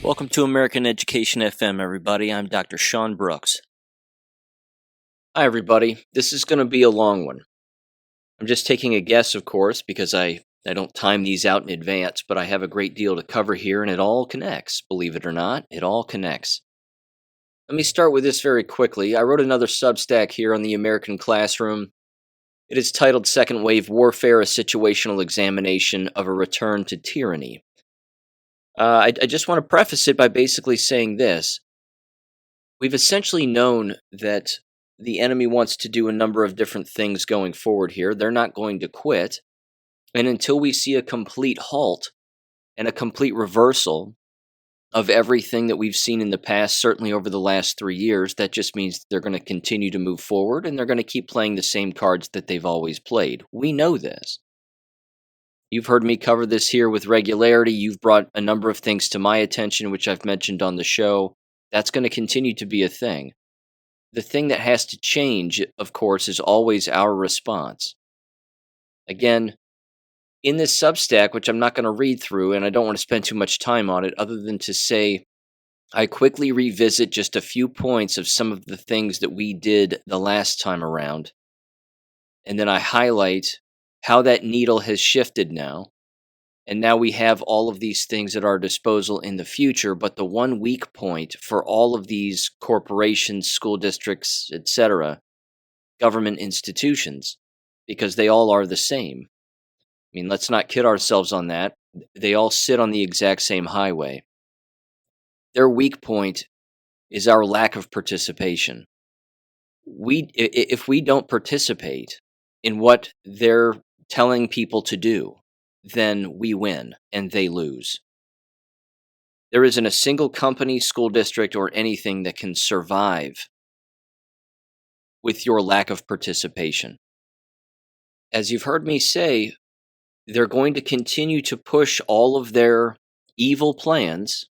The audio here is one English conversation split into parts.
Welcome to American Education FM, everybody. I'm Dr. Sean Brooks. Hi, everybody. This is going to be a long one. I'm just taking a guess, of course, because I don't time these out in advance, but I have a great deal to cover here, and it all connects. Believe it or not, it all connects. Let me start with this very quickly. I wrote another Substack here on the American Classroom. It is titled Second Wave Warfare, a Situational Examination of a Return to Tyranny. I just want to preface it by basically saying this. We've essentially known that the enemy wants to do a number of different things going forward here. They're not going to quit. And until we see a complete halt and a complete reversal of everything that we've seen in the past, certainly over the last 3 years, that just means they're going to continue to move forward and they're going to keep playing the same cards that they've always played. We know this. You've heard me cover this here with regularity. You've brought a number of things to my attention, which I've mentioned on the show. That's going to continue to be a thing. The thing that has to change, of course, is always our response. Again, in this Substack, which I'm not going to read through, and I don't want to spend too much time on it, other than to say I quickly revisit just a few points of some of the things that we did the last time around, and then I highlight how that needle has shifted now. And now we have all of these things at our disposal in the future, but the one weak point for all of these corporations, school districts, etc., government institutions, because they all are the same. I mean, let's not kid ourselves on that. They all sit on the exact same highway. Their weak point is our lack of participation. If we don't participate in what they're telling people to do, then we win and they lose. There isn't a single company, school district, or anything that can survive with your lack of participation. As you've heard me say, they're going to continue to push all of their evil plans,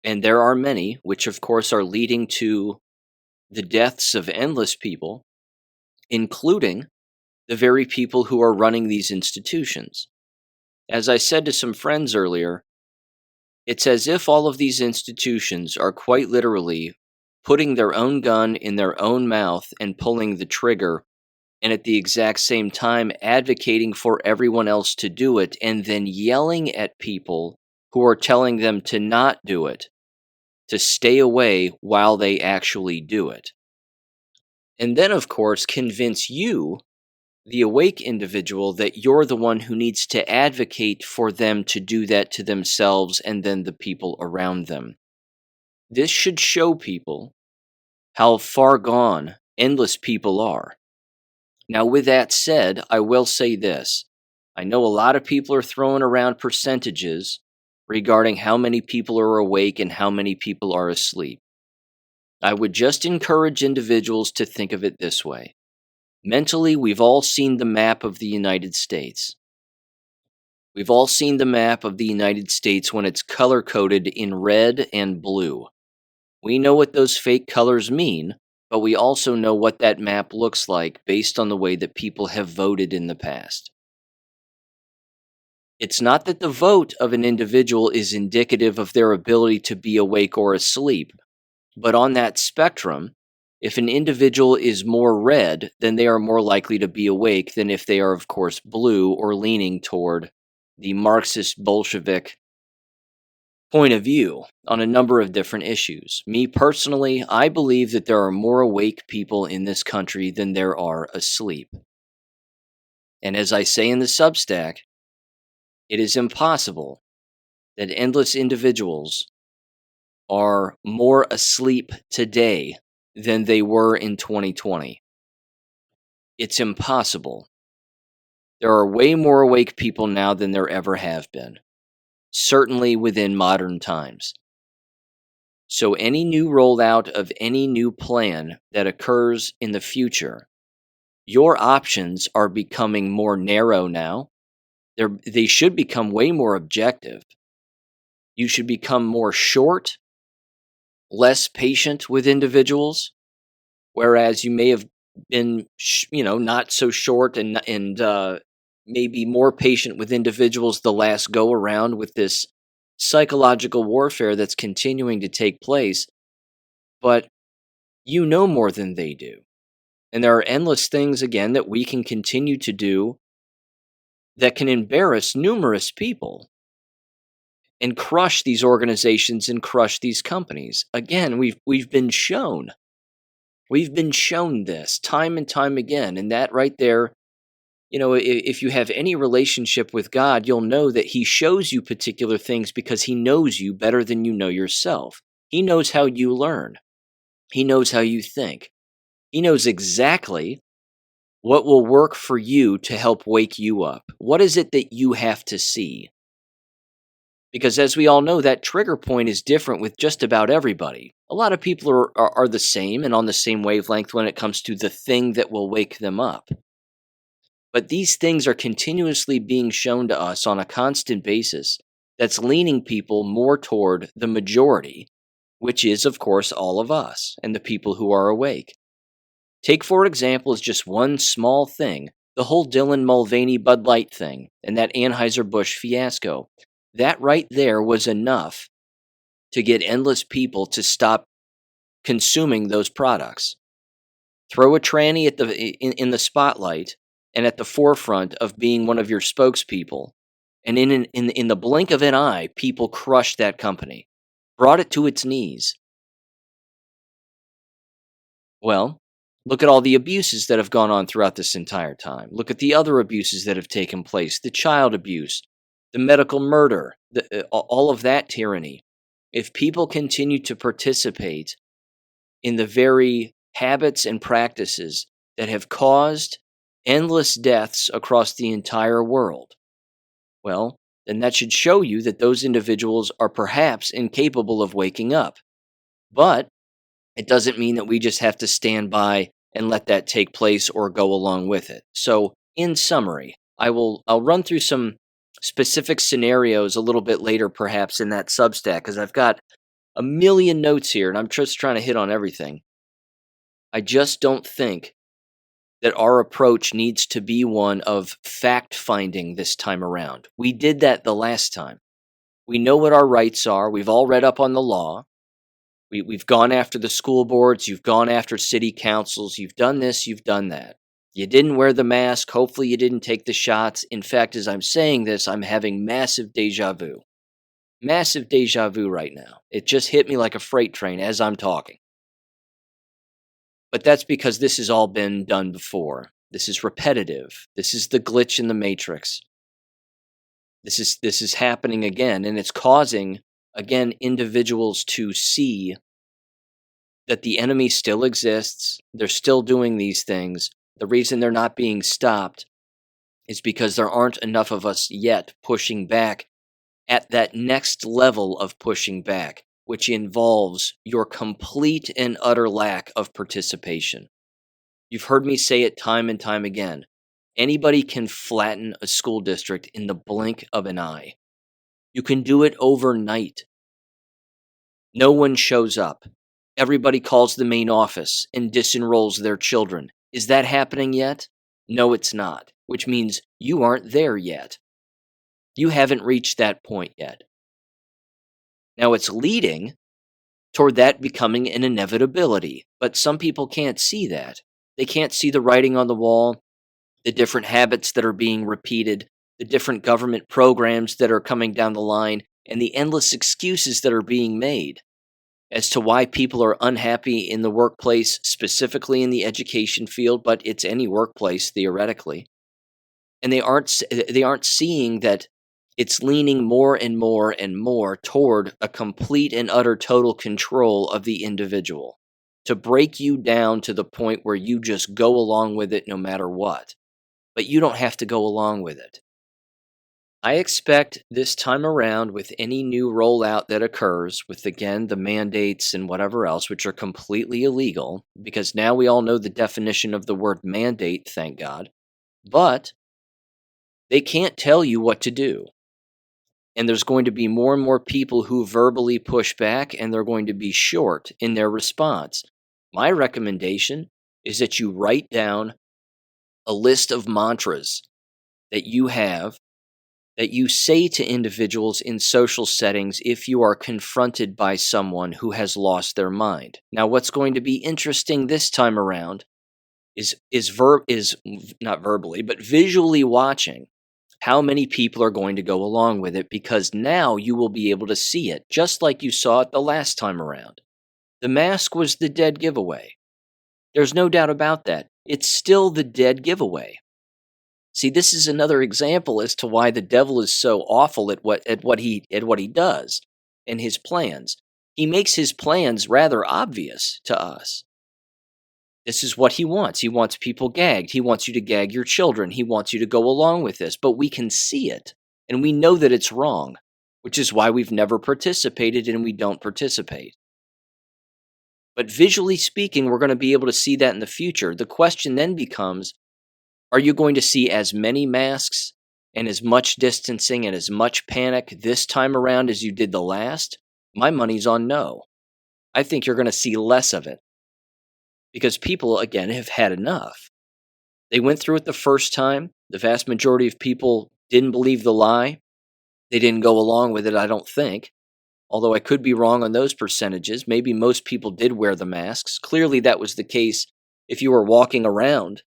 and there are many, which of course are leading to the deaths of endless people, including the very people who are running these institutions. As I said to some friends earlier, it's as if all of these institutions are quite literally putting their own gun in their own mouth and pulling the trigger, and at the exact same time advocating for everyone else to do it, and then yelling at people who are telling them to not do it, to stay away while they actually do it. And then, of course, convince you, the awake individual, that you're the one who needs to advocate for them to do that to themselves and then the people around them. This should show people how far gone endless people are. Now, with that said, I will say this. I know a lot of people are throwing around percentages regarding how many people are awake and how many people are asleep. I would just encourage individuals to think of it this way. Mentally, we've all seen the map of the United States. We've all seen the map of the United States when it's color-coded in red and blue. We know what those fake colors mean, but we also know what that map looks like based on the way that people have voted in the past. It's not that the vote of an individual is indicative of their ability to be awake or asleep, but on that spectrum, if an individual is more red, then they are more likely to be awake than if they are, of course, blue or leaning toward the Marxist Bolshevik point of view on a number of different issues. Me personally, I believe that there are more awake people in this country than there are asleep. And as I say in the Substack, it is impossible that endless individuals are more asleep today than they were in 2020. It's impossible. There are way more awake people now than there ever have been, certainly within modern times. So any new rollout of any new plan that occurs in the future, your options are becoming more narrow now. They should become way more objective. You should become more short, less patient with individuals, whereas you may have been, not so short and maybe more patient with individuals the last go around with this psychological warfare that's continuing to take place, but you know more than they do. And there are endless things, again, that we can continue to do that can embarrass numerous people and crush these organizations and crush these companies. Again, we've been shown. We've been shown this time and time again. And that right there, if you have any relationship with God, you'll know that He shows you particular things because He knows you better than you know yourself. He knows how you learn. He knows how you think. He knows exactly what will work for you to help wake you up. What is it that you have to see? Because as we all know, that trigger point is different with just about everybody. A lot of people are the same and on the same wavelength when it comes to the thing that will wake them up. But these things are continuously being shown to us on a constant basis that's leaning people more toward the majority, which is, of course, all of us and the people who are awake. Take, for example, as just one small thing, the whole Dylan Mulvaney Bud Light thing and that Anheuser-Busch fiasco. That right there was enough to get endless people to stop consuming those products. Throw a tranny at in the spotlight and at the forefront of being one of your spokespeople, and in the blink of an eye, people crushed that company, brought it to its knees. Well, look at all the abuses that have gone on throughout this entire time. Look at the other abuses that have taken place, the child abuse, the medical murder, all of that tyranny. If people continue to participate in the very habits and practices that have caused endless deaths across the entire world, well, then that should show you that those individuals are perhaps incapable of waking up. But it doesn't mean that we just have to stand by and let that take place or go along with it. So, in summary, I'll run through some specific scenarios a little bit later, perhaps in that Substack, because I've got a million notes here and I'm just trying to hit on everything. I just don't think that our approach needs to be one of fact finding this time around. We did that the last time. We know what our rights are. We've all read up on the law. We've gone after the school boards. You've gone after city councils. You've done this. You've done that. You didn't wear the mask. Hopefully you didn't take the shots. In fact, as I'm saying this, I'm having massive deja vu. Massive deja vu right now. It just hit me like a freight train as I'm talking. But that's because this has all been done before. This is repetitive. This is the glitch in the matrix. This is happening again, and it's causing, again, individuals to see that the enemy still exists. They're still doing these things. The reason they're not being stopped is because there aren't enough of us yet pushing back at that next level of pushing back, which involves your complete and utter lack of participation. You've heard me say it time and time again. Anybody can flatten a school district in the blink of an eye. You can do it overnight. No one shows up. Everybody calls the main office and disenrolls their children. Is that happening yet? No, it's not, which means you aren't there yet. You haven't reached that point yet. Now it's leading toward that becoming an inevitability, but some people can't see that. They can't see the writing on the wall, the different habits that are being repeated, the different government programs that are coming down the line, and the endless excuses that are being made as to why people are unhappy in the workplace, specifically in the education field, but it's any workplace theoretically. And they aren't seeing that it's leaning more and more and more toward a complete and utter total control of the individual to break you down to the point where you just go along with it no matter what. But you don't have to go along with it. I expect this time around with any new rollout that occurs with, again, the mandates and whatever else, which are completely illegal, because now we all know the definition of the word mandate, thank God, but they can't tell you what to do. And there's going to be more and more people who verbally push back, and they're going to be short in their response. My recommendation is that you write down a list of mantras that you have that you say to individuals in social settings if you are confronted by someone who has lost their mind. Now, what's going to be interesting this time around is not verbally, but visually watching how many people are going to go along with it, because now you will be able to see it just like you saw it the last time around. The mask was the dead giveaway. There's no doubt about that. It's still the dead giveaway. See, this is another example as to why the devil is so awful at what he does and his plans. He makes his plans rather obvious to us. This is what he wants. He wants people gagged. He wants you to gag your children. He wants you to go along with this, but we can see it and we know that it's wrong, which is why we've never participated and we don't participate. But visually speaking, we're going to be able to see that in the future. The question then becomes, are you going to see as many masks and as much distancing and as much panic this time around as you did the last? My money's on no. I think you're going to see less of it because people, again, have had enough. They went through it the first time. The vast majority of people didn't believe the lie. They didn't go along with it, I don't think. Although I could be wrong on those percentages. Maybe most people did wear the masks. Clearly that was the case if you were walking around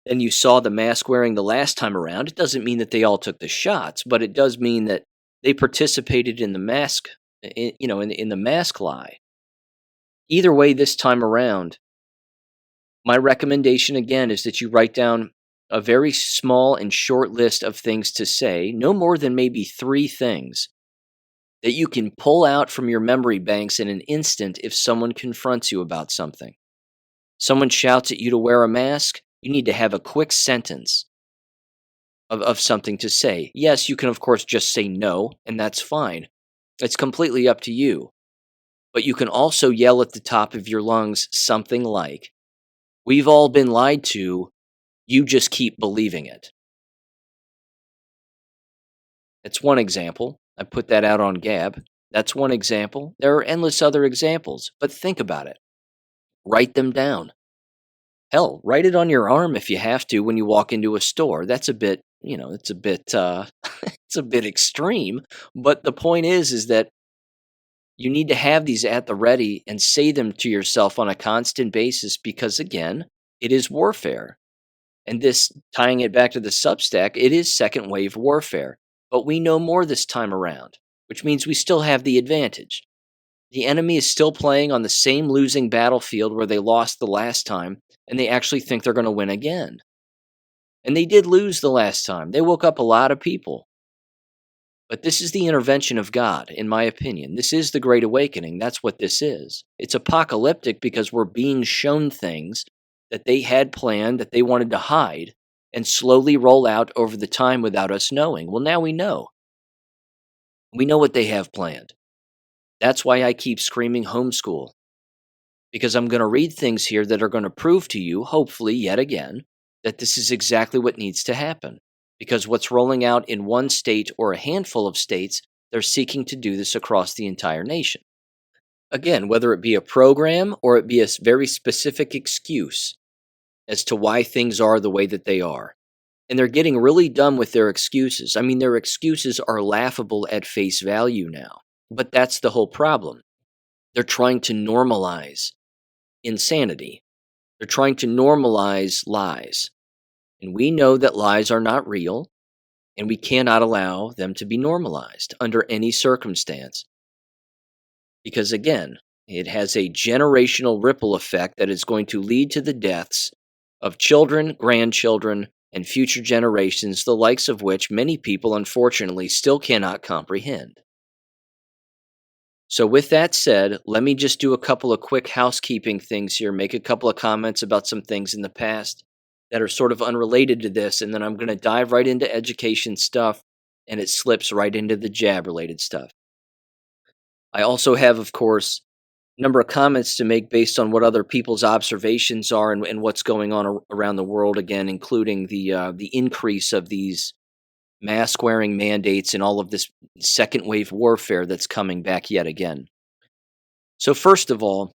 and you saw the mask wearing the last time around. It doesn't mean that they all took the shots, but it does mean that they participated in the mask, in the mask lie. Either way, this time around, my recommendation again is that you write down a very small and short list of things to say, no more than maybe 3 things that you can pull out from your memory banks in an instant if someone confronts you about something. Someone shouts at you to wear a mask, you need to have a quick sentence of something to say. Yes, you can of course just say no, and that's fine. It's completely up to you. But you can also yell at the top of your lungs something like, "We've all been lied to, you just keep believing it." That's one example. I put that out on Gab. That's one example. There are endless other examples, but think about it. Write them down. Hell, write it on your arm if you have to when you walk into a store. That's a bit, it's a bit, it's a bit extreme. But the point is that you need to have these at the ready and say them to yourself on a constant basis because, again, it is warfare. And this, tying it back to the Substack, it is second wave warfare. But we know more this time around, which means we still have the advantage. The enemy is still playing on the same losing battlefield where they lost the last time, and they actually think they're going to win again. And they did lose the last time. They woke up a lot of people. But this is the intervention of God, in my opinion. This is the Great Awakening. That's what this is. It's apocalyptic because we're being shown things that they had planned, that they wanted to hide, and slowly roll out over the time without us knowing. Well, now we know. We know what they have planned. That's why I keep screaming homeschool. Because I'm going to read things here that are going to prove to you, hopefully yet again, that this is exactly what needs to happen. Because what's rolling out in one state or a handful of states, they're seeking to do this across the entire nation. Again, whether it be a program or it be a very specific excuse as to why things are the way that they are. And they're getting really dumb with their excuses. I mean, their excuses are laughable at face value now. But that's the whole problem. They're trying to normalize insanity. They're trying to normalize lies. And we know that lies are not real, and we cannot allow them to be normalized under any circumstance. Because again, it has a generational ripple effect that is going to lead to the deaths of children, grandchildren, and future generations, the likes of which many people unfortunately still cannot comprehend. So with that said, let me just do a couple of quick housekeeping things here, make a couple of comments about some things in the past that are sort of unrelated to this, and then I'm going to dive right into education stuff, and it slips right into the jab-related stuff. I also have, of course, a number of comments to make based on what other people's observations are and what's going on around the world, again, including the increase of these mask-wearing mandates and all of this second-wave warfare that's coming back yet again. So first of all,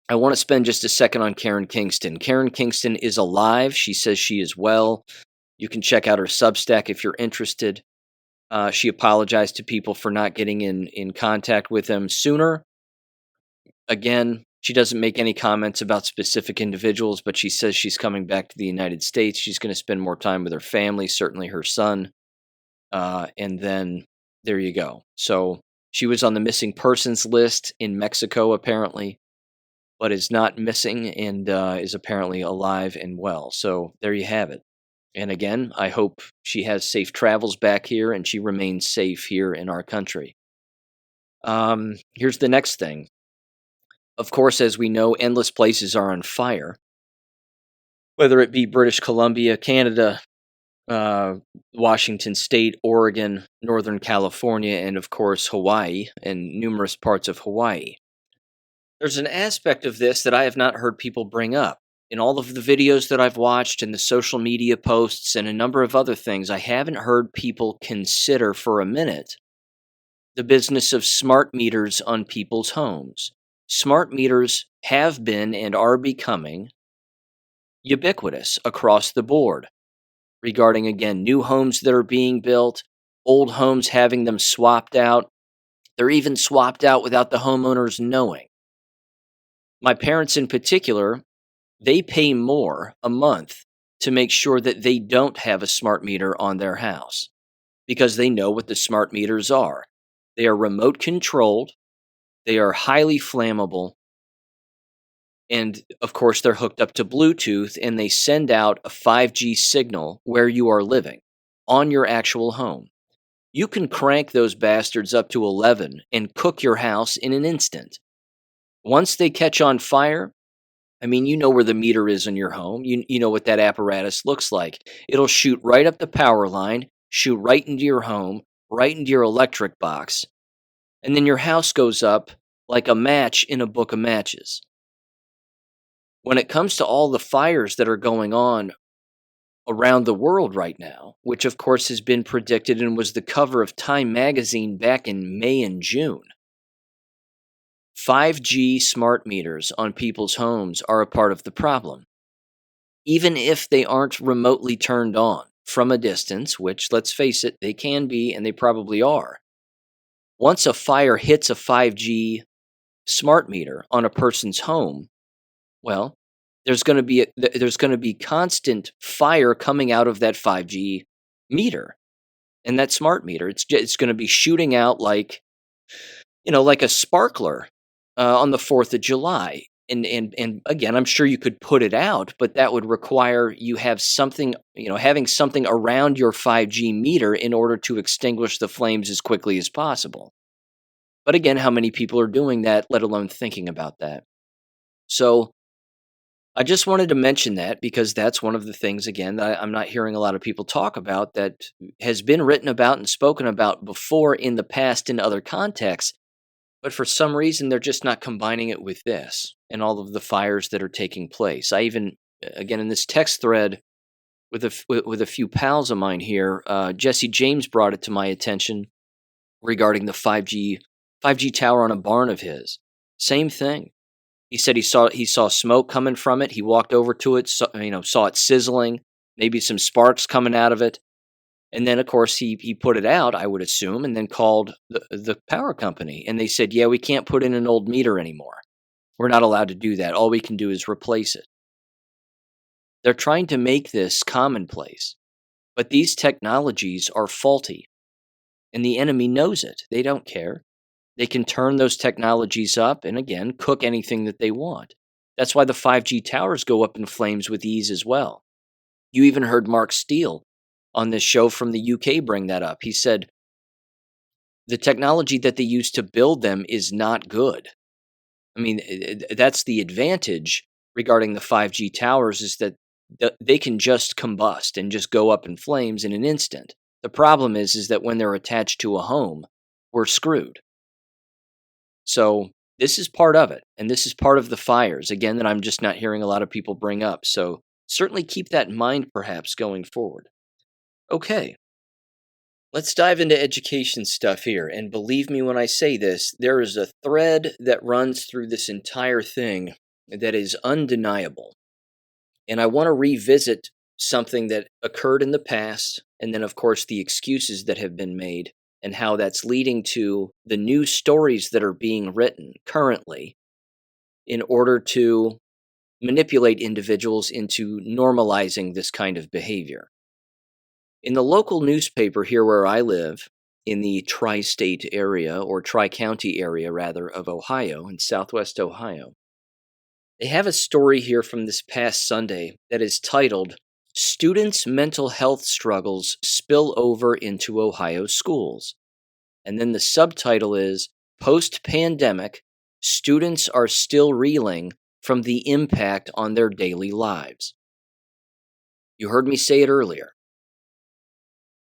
I want to spend just a second on Karen Kingston. Karen Kingston is alive. She says she is well. You can check out her Substack if you're interested. She apologized to people for not getting in contact with them sooner. Again, she doesn't make any comments about specific individuals, but she says she's coming back to the United States. She's going to spend more time with her family, certainly her son. And then there you go. So she was on the missing persons list in Mexico, apparently, but is not missing and is apparently alive and well. So there you have it. And again, I hope she has safe travels back here and she remains safe here in our country. Here's the next thing. Of course, as we know, endless places are on fire, whether it be British Columbia, Canada, uh, Washington State, Oregon, Northern California, and of course, Hawaii, and numerous parts of Hawaii. There's an aspect of this that I have not heard people bring up. In all of the videos that I've watched and the social media posts and a number of other things, I haven't heard people consider for a minute the business of smart meters on people's homes. Smart meters have been and are becoming ubiquitous across the board regarding, again, new homes that are being built, old homes having them swapped out. They're even swapped out without the homeowners knowing. My parents, in particular, they pay more a month to make sure that they don't have a smart meter on their house because they know what the smart meters are. They are remote controlled, they are highly flammable, and of course, they're hooked up to Bluetooth and they send out a 5G signal where you are living on your actual home. You can crank those bastards up to 11 and cook your house in an instant. Once they catch on fire, I mean, you know where the meter is in your home. You know what that apparatus looks like. It'll shoot right up the power line, shoot right into your home, right into your electric box, and then your house goes up like a match in a book of matches. When it comes to all the fires that are going on around the world right now, which of course has been predicted and was the cover of Time magazine back in May and June, 5G smart meters on people's homes are a part of the problem. Even if they aren't remotely turned on from a distance, which, let's face it, they can be and they probably are. Once a fire hits a 5G smart meter on a person's home, well, there's going to be constant fire coming out of that 5G meter and that smart meter. It's going to be shooting out like, like a sparkler on the 4th of July. And again, I'm sure you could put it out, but that would require you have something, having something around your 5G meter in order to extinguish the flames as quickly as possible. But again, how many people are doing that, let alone thinking about that? So I just wanted to mention that because that's one of the things, again, that I'm not hearing a lot of people talk about that has been written about and spoken about before in the past in other contexts. But for some reason, they're just not combining it with this and all of the fires that are taking place. I even, again, in this text thread with a few pals of mine here, Jesse James brought it to my attention regarding the 5G tower on a barn of his. Same thing. He said he saw smoke coming from it. He walked over to it, saw it sizzling, maybe some sparks coming out of it. And then, of course, he put it out, I would assume, and then called the power company. And they said, yeah, we can't put in an old meter anymore. We're not allowed to do that. All we can do is replace it. They're trying to make this commonplace. But these technologies are faulty. And the enemy knows it. They don't care. They can turn those technologies up and, again, cook anything that they want. That's why the 5G towers go up in flames with ease as well. You even heard Mark Steele on this show from the UK bring that up. He said the technology that they use to build them is not good. I mean, that's the advantage regarding the 5G towers is that they can just combust and just go up in flames in an instant. The problem is that when they're attached to a home, we're screwed. So this is part of it, and this is part of the fires, again, that I'm just not hearing a lot of people bring up. So certainly keep that in mind, perhaps, going forward. Okay, let's dive into education stuff here. And believe me when I say this, there is a thread that runs through this entire thing that is undeniable. And I want to revisit something that occurred in the past, and then, of course, the excuses that have been made, and how that's leading to the new stories that are being written currently in order to manipulate individuals into normalizing this kind of behavior. In the local newspaper here where I live, in the tri-state area, or tri-county area rather, of Ohio, in southwest Ohio, they have a story here from this past Sunday that is titled, "Students' Mental Health Struggles Spill Over into Ohio Schools." And then the subtitle is, "Post-Pandemic, Students Are Still Reeling from the Impact on Their Daily Lives." You heard me say it earlier.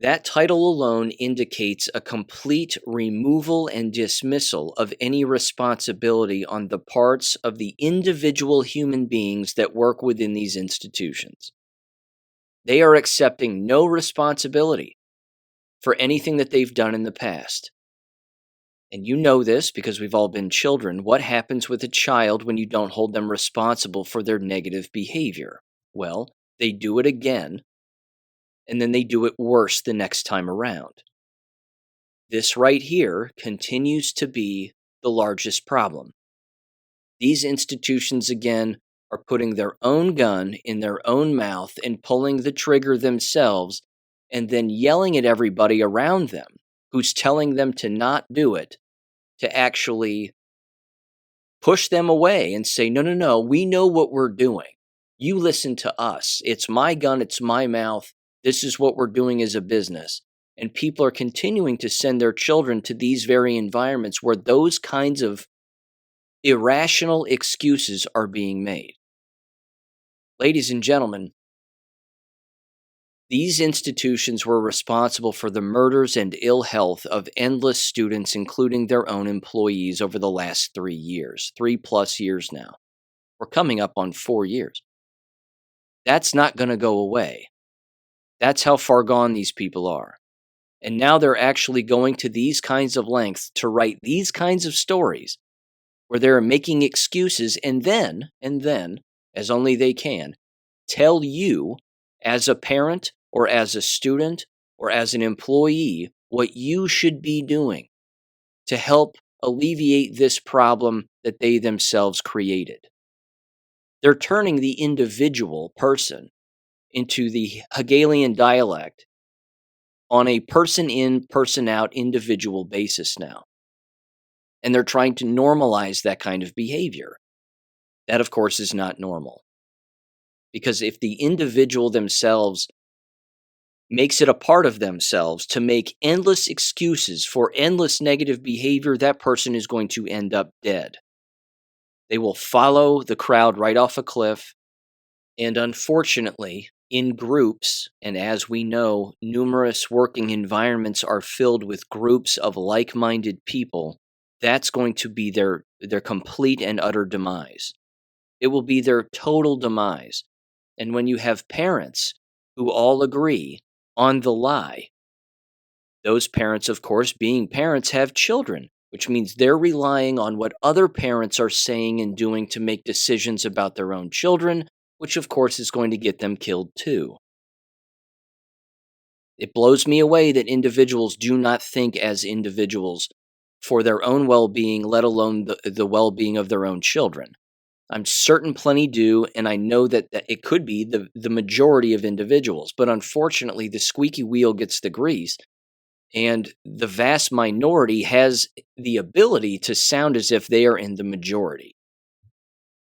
That title alone indicates a complete removal and dismissal of any responsibility on the parts of the individual human beings that work within these institutions. They are accepting no responsibility for anything that they've done in the past. And you know this because we've all been children. What happens with a child when you don't hold them responsible for their negative behavior? Well, they do it again, and then they do it worse the next time around. This right here continues to be the largest problem. These institutions, again, are putting their own gun in their own mouth and pulling the trigger themselves, and then yelling at everybody around them who's telling them to not do it, to actually push them away and say, no, no, no, we know what we're doing. You listen to us. It's my gun, it's my mouth. This is what we're doing as a business. And people are continuing to send their children to these very environments where those kinds of irrational excuses are being made. Ladies and gentlemen, these institutions were responsible for the murders and ill health of endless students, including their own employees, over the last 3 years, 3+ years now. We're coming up on 4 years. That's not going to go away. That's how far gone these people are. And now they're actually going to these kinds of lengths to write these kinds of stories where they're making excuses and then, as only they can, tell you as a parent or as a student or as an employee what you should be doing to help alleviate this problem that they themselves created. They're turning the individual person into the Hegelian dialect on a person in, person out individual basis now. And they're trying to normalize that kind of behavior. That, of course, is not normal. Because if the individual themselves makes it a part of themselves to make endless excuses for endless negative behavior, that person is going to end up dead. They will follow the crowd right off a cliff. And unfortunately, in groups, and as we know, numerous working environments are filled with groups of like-minded people, that's going to be their complete and utter demise. It will be their total demise. And when you have parents who all agree on the lie, those parents, of course, being parents, have children, which means they're relying on what other parents are saying and doing to make decisions about their own children, which, of course, is going to get them killed too. It blows me away that individuals do not think as individuals for their own well-being, let alone the well-being of their own children. I'm certain plenty do, and I know that it could be the majority of individuals. But unfortunately, the squeaky wheel gets the grease, and the vast minority has the ability to sound as if they are in the majority.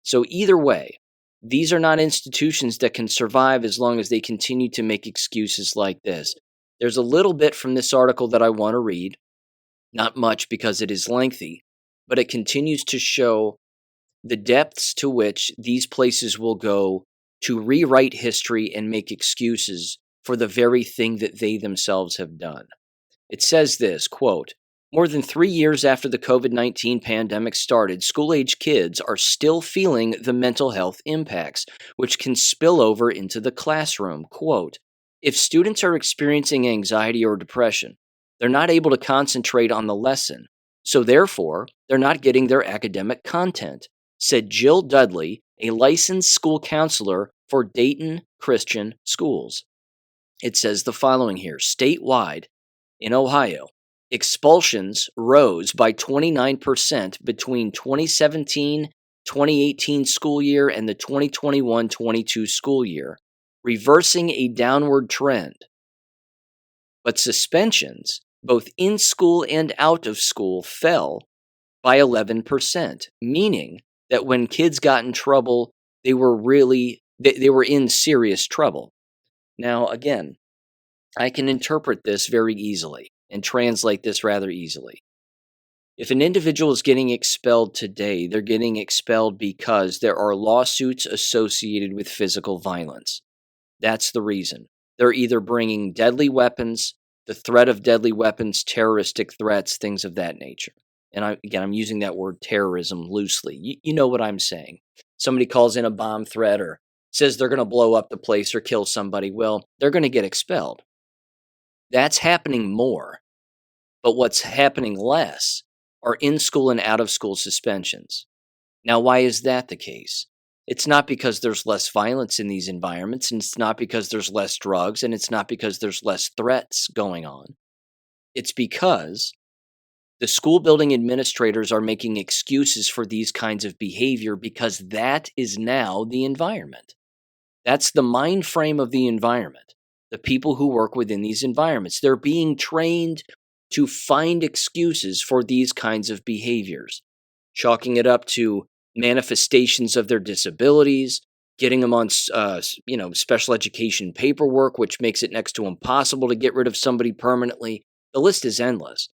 So either way, these are not institutions that can survive as long as they continue to make excuses like this. There's a little bit from this article that I want to read. Not much because it is lengthy, but it continues to show the depths to which these places will go to rewrite history and make excuses for the very thing that they themselves have done. It says this, quote, "More than 3 years after the COVID-19 pandemic started, school-age kids are still feeling the mental health impacts, which can spill over into the classroom." Quote, "If students are experiencing anxiety or depression, they're not able to concentrate on the lesson, so therefore, they're not getting their academic content," said Jill Dudley, a licensed school counselor for Dayton Christian Schools. It says the following here: statewide in Ohio, expulsions rose by 29% between 2017-2018 school year and the 2021-22 school year, reversing a downward trend. But suspensions, both in school and out of school, fell by 11%, meaning that when kids got in trouble, they were in serious trouble. Now, again, I can interpret this very easily and translate this rather easily. If an individual is getting expelled today, they're getting expelled because there are lawsuits associated with physical violence. That's the reason. They're either bringing deadly weapons, the threat of deadly weapons, terroristic threats, things of that nature. And I'm using that word terrorism loosely. You know what I'm saying. Somebody calls in a bomb threat or says they're going to blow up the place or kill somebody. Well, they're going to get expelled. That's happening more. But what's happening less are in-school and out-of-school suspensions. Now, why is that the case? It's not because there's less violence in these environments, and it's not because there's less drugs, and it's not because there's less threats going on. It's because the school building administrators are making excuses for these kinds of behavior because that is now the environment. That's the mind frame of the environment. The people who work within these environments, they're being trained to find excuses for these kinds of behaviors, chalking it up to manifestations of their disabilities, getting them on special education paperwork, which makes it next to impossible to get rid of somebody permanently. The list is endless.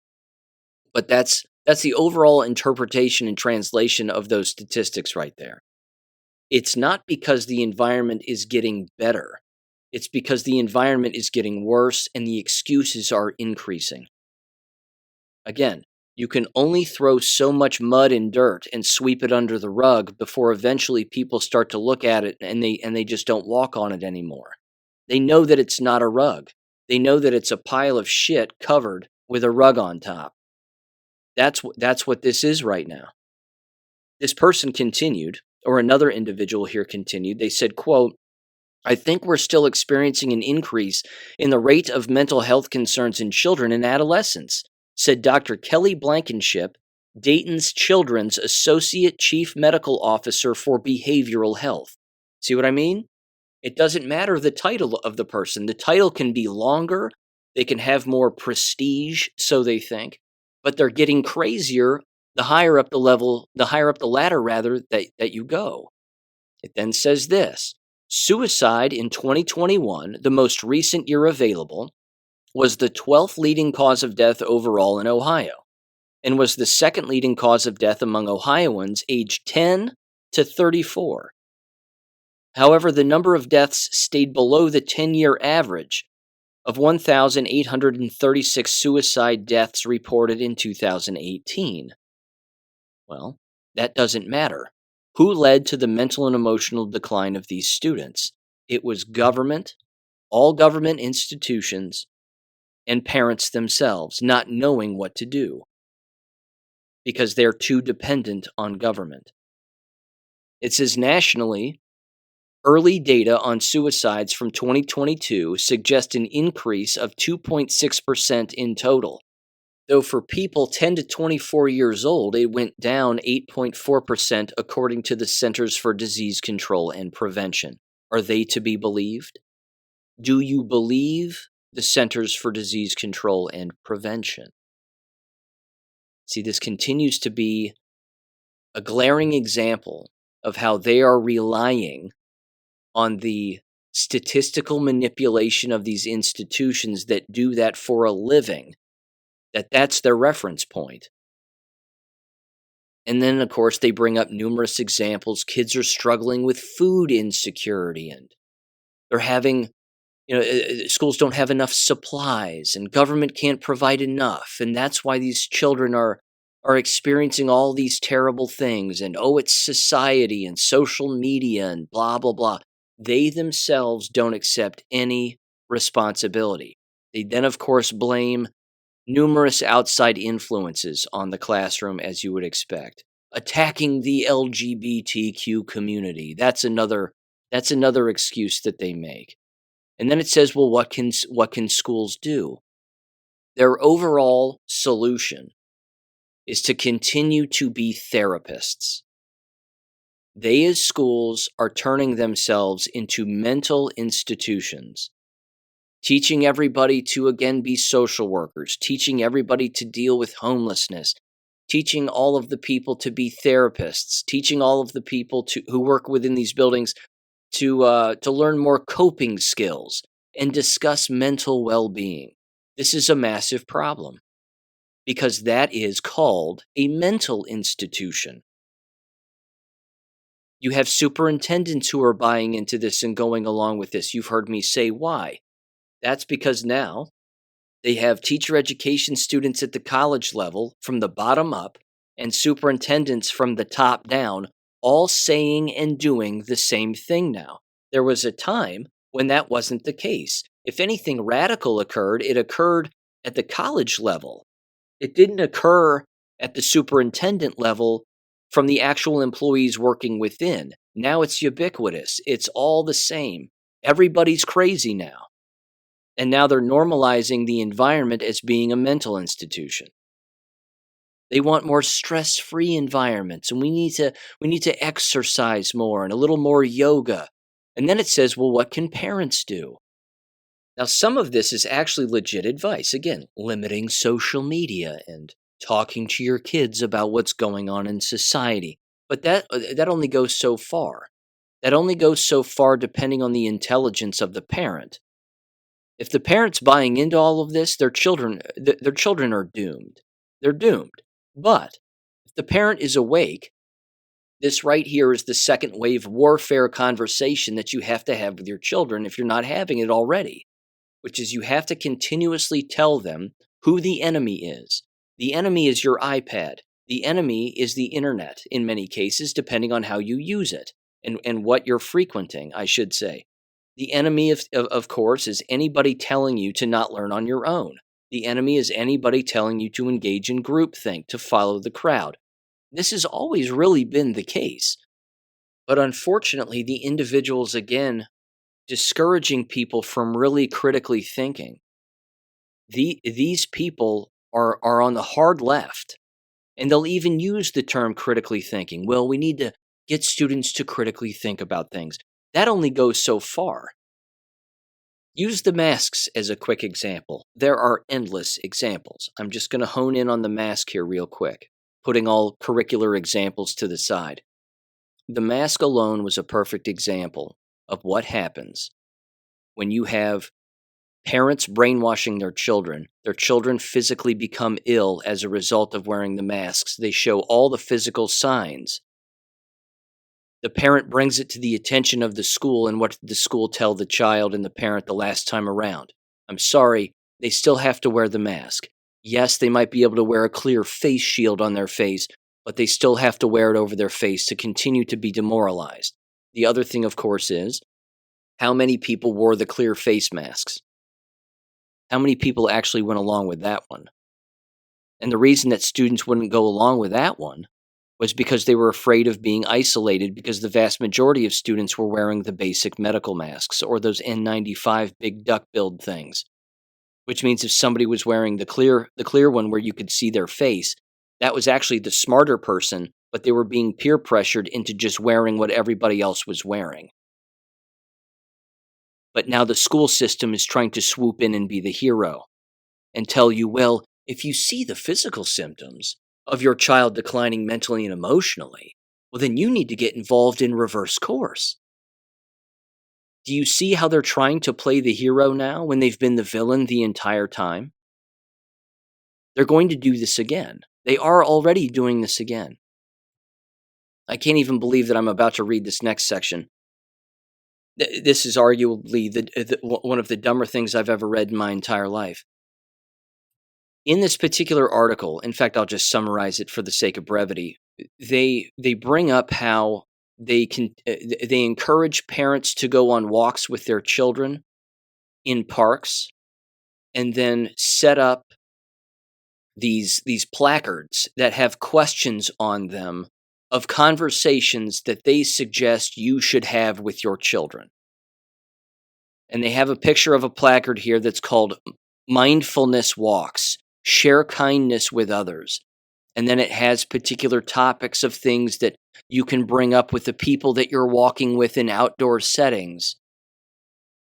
But that's the overall interpretation and translation of those statistics right there. It's not because the environment is getting better. It's because the environment is getting worse and the excuses are increasing. Again, you can only throw so much mud and dirt and sweep it under the rug before eventually people start to look at it and they just don't walk on it anymore. They know that it's not a rug. They know that it's a pile of shit covered with a rug on top. That's what this is right now. This person continued, or another individual here continued. They said, quote, "I think we're still experiencing an increase in the rate of mental health concerns in children and adolescents," said Dr. Kelly Blankenship, Dayton's Children's Associate Chief Medical Officer for Behavioral Health. See what I mean? It doesn't matter the title of the person. The title can be longer. They can have more prestige, so they think. But they're getting crazier the higher up the ladder that you go. It then says this: suicide in 2021, the most recent year available, was the 12th leading cause of death overall in Ohio, and was the second leading cause of death among Ohioans aged 10 to 34. However, the number of deaths stayed below the 10-year average of 1,836 suicide deaths reported in 2018. Well, that doesn't matter. Who led to the mental and emotional decline of these students? It was government, all government institutions, and parents themselves not knowing what to do because they're too dependent on government. It says nationally, early data on suicides from 2022 suggest an increase of 2.6% in total, though for people 10 to 24 years old, it went down 8.4% according to the Centers for Disease Control and Prevention. Are they to be believed? Do you believe the Centers for Disease Control and Prevention? See, this continues to be a glaring example of how they are relying on the statistical manipulation of these institutions that do that for a living, that's their reference point. And then, of course, they bring up numerous examples. Kids are struggling with food insecurity, and they're having, schools don't have enough supplies, and government can't provide enough, and that's why these children are experiencing all these terrible things, and it's society and social media and blah, blah, blah. They themselves don't accept any responsibility. They then, of course, blame numerous outside influences on the classroom, as you would expect. attacking the LGBTQ community. That's another excuse that they make. And then it says, well, what can schools do? Their overall solution is to continue to be therapists. They, as schools, are turning themselves into mental institutions, teaching everybody to again be social workers, teaching everybody to deal with homelessness, teaching all of the people to be therapists, teaching all of the people who work within these buildings to learn more coping skills and discuss mental well-being. This is a massive problem because that is called a mental institution. You have superintendents who are buying into this and going along with this. You've heard me say why. That's because now they have teacher education students at the college level from the bottom up and superintendents from the top down, all saying and doing the same thing now. There was a time when that wasn't the case. If anything radical occurred, it occurred at the college level. It didn't occur at the superintendent level from the actual employees working within. Now it's ubiquitous. It's all the same. Everybody's crazy now. And now they're normalizing the environment as being a mental institution. They want more stress-free environments, and we need to exercise more and a little more yoga. And then it says, well, what can parents do? Now, some of this is actually legit advice. Again, limiting social media and talking to your kids about what's going on in society. But that only goes so far. That only goes so far depending on the intelligence of the parent. If the parent's buying into all of this, their children are doomed. They're doomed. But if the parent is awake, this right here is the second wave warfare conversation that you have to have with your children if you're not having it already, which is you have to continuously tell them who the enemy is. The enemy is your iPad. The enemy is the internet in many cases, depending on how you use it and what you're frequenting, I should say. The enemy, of course, is anybody telling you to not learn on your own. The enemy is anybody telling you to engage in groupthink, to follow the crowd. This has always really been the case. But unfortunately, the individuals, again, discouraging people from really critically thinking. These people are on the hard left, and they'll even use the term critically thinking. Well, we need to get students to critically think about things. That only goes so far. Use the masks as a quick example. There are endless examples. I'm just going to hone in on the mask here real quick, putting all curricular examples to the side. The mask alone was a perfect example of what happens when you have parents brainwashing their children. Their children physically become ill as a result of wearing the masks. They show all the physical signs. The parent brings it to the attention of the school, and what did the school tell the child and the parent the last time around? I'm sorry, they still have to wear the mask. Yes, they might be able to wear a clear face shield on their face, but they still have to wear it over their face to continue to be demoralized. The other thing, of course, is how many people wore the clear face masks? How many people actually went along with that one? And the reason that students wouldn't go along with that one was because they were afraid of being isolated, because the vast majority of students were wearing the basic medical masks or those N95 big duck-billed things, which means if somebody was wearing the clear one where you could see their face, that was actually the smarter person, but they were being peer pressured into just wearing what everybody else was wearing. But now the school system is trying to swoop in and be the hero and tell you, well, if you see the physical symptoms of your child declining mentally and emotionally, well, then you need to get involved in reverse course. Do you see how they're trying to play the hero now when they've been the villain the entire time? They're going to do this again. They are already doing this again. I can't even believe that I'm about to read this next section. This is arguably one of the dumber things I've ever read in my entire life. In this particular article, in fact, I'll just summarize it for the sake of brevity. They bring up how they encourage parents to go on walks with their children in parks, and then set up these placards that have questions on them of conversations that they suggest you should have with your children. And they have a picture of a placard here that's called Mindfulness Walks, Share Kindness with Others. And then it has particular topics of things that you can bring up with the people that you're walking with in outdoor settings,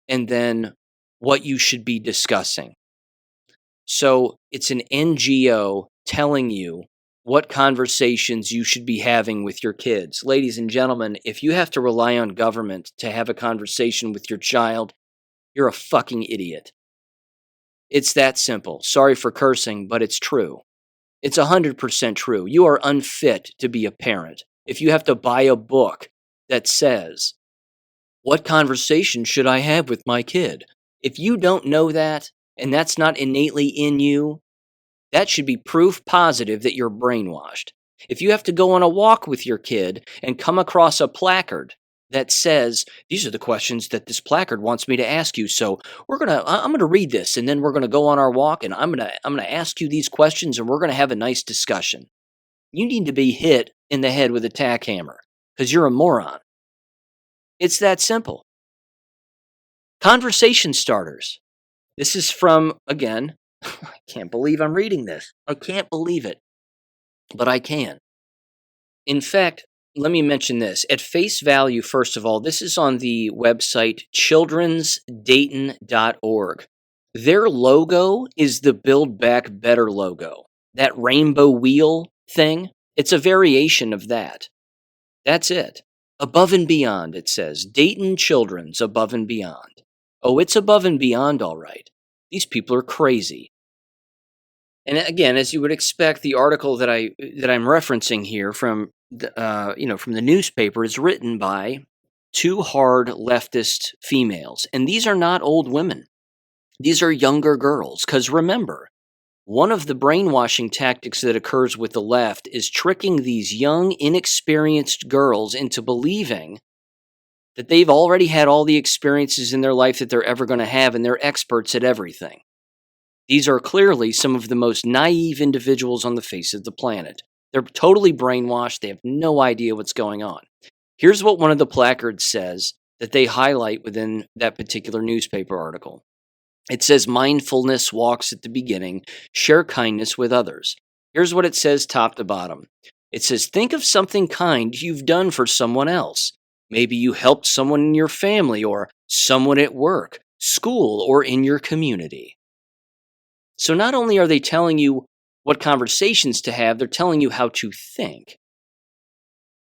and then what you should be discussing. So it's an NGO telling you what conversations you should be having with your kids. Ladies and gentlemen, if you have to rely on government to have a conversation with your child, you're a fucking idiot. It's that simple. Sorry for cursing, but it's true. It's 100% true. You are unfit to be a parent. If you have to buy a book that says, what conversation should I have with my kid? If you don't know that, and that's not innately in you, that should be proof positive that you're brainwashed. If you have to go on a walk with your kid and come across a placard that says, these are the questions that this placard wants me to ask you, so I'm gonna read this, and then we're gonna go on our walk, and I'm gonna ask you these questions, and we're gonna have a nice discussion. You need to be hit in the head with a tack hammer, because you're a moron. It's that simple. Conversation starters. This is from, again, I can't believe I'm reading this. I can't believe it, but I can. In fact, let me mention this. At face value, first of all, this is on the website childrensdayton.org. Their logo is the Build Back Better logo. That rainbow wheel thing, it's a variation of that. That's it. Above and beyond, it says. Dayton Children's Above and Beyond. Oh, it's above and beyond, all right. These people are crazy. And again, as you would expect, the article that I'm referencing here from from the newspaper is written by two hard leftist females, and these are not old women. These are younger girls. Because remember, one of the brainwashing tactics that occurs with the left is tricking these young, inexperienced girls into believing that they've already had all the experiences in their life that they're ever going to have, and they're experts at everything. These are clearly some of the most naive individuals on the face of the planet. They're totally brainwashed. They have no idea what's going on. Here's what one of the placards says that they highlight within that particular newspaper article. It says mindfulness walks at the beginning, share kindness with others. Here's what it says top to bottom. It says, think of something kind you've done for someone else. Maybe you helped someone in your family or someone at work, school, or in your community. So not only are they telling you what conversations to have, they're telling you how to think.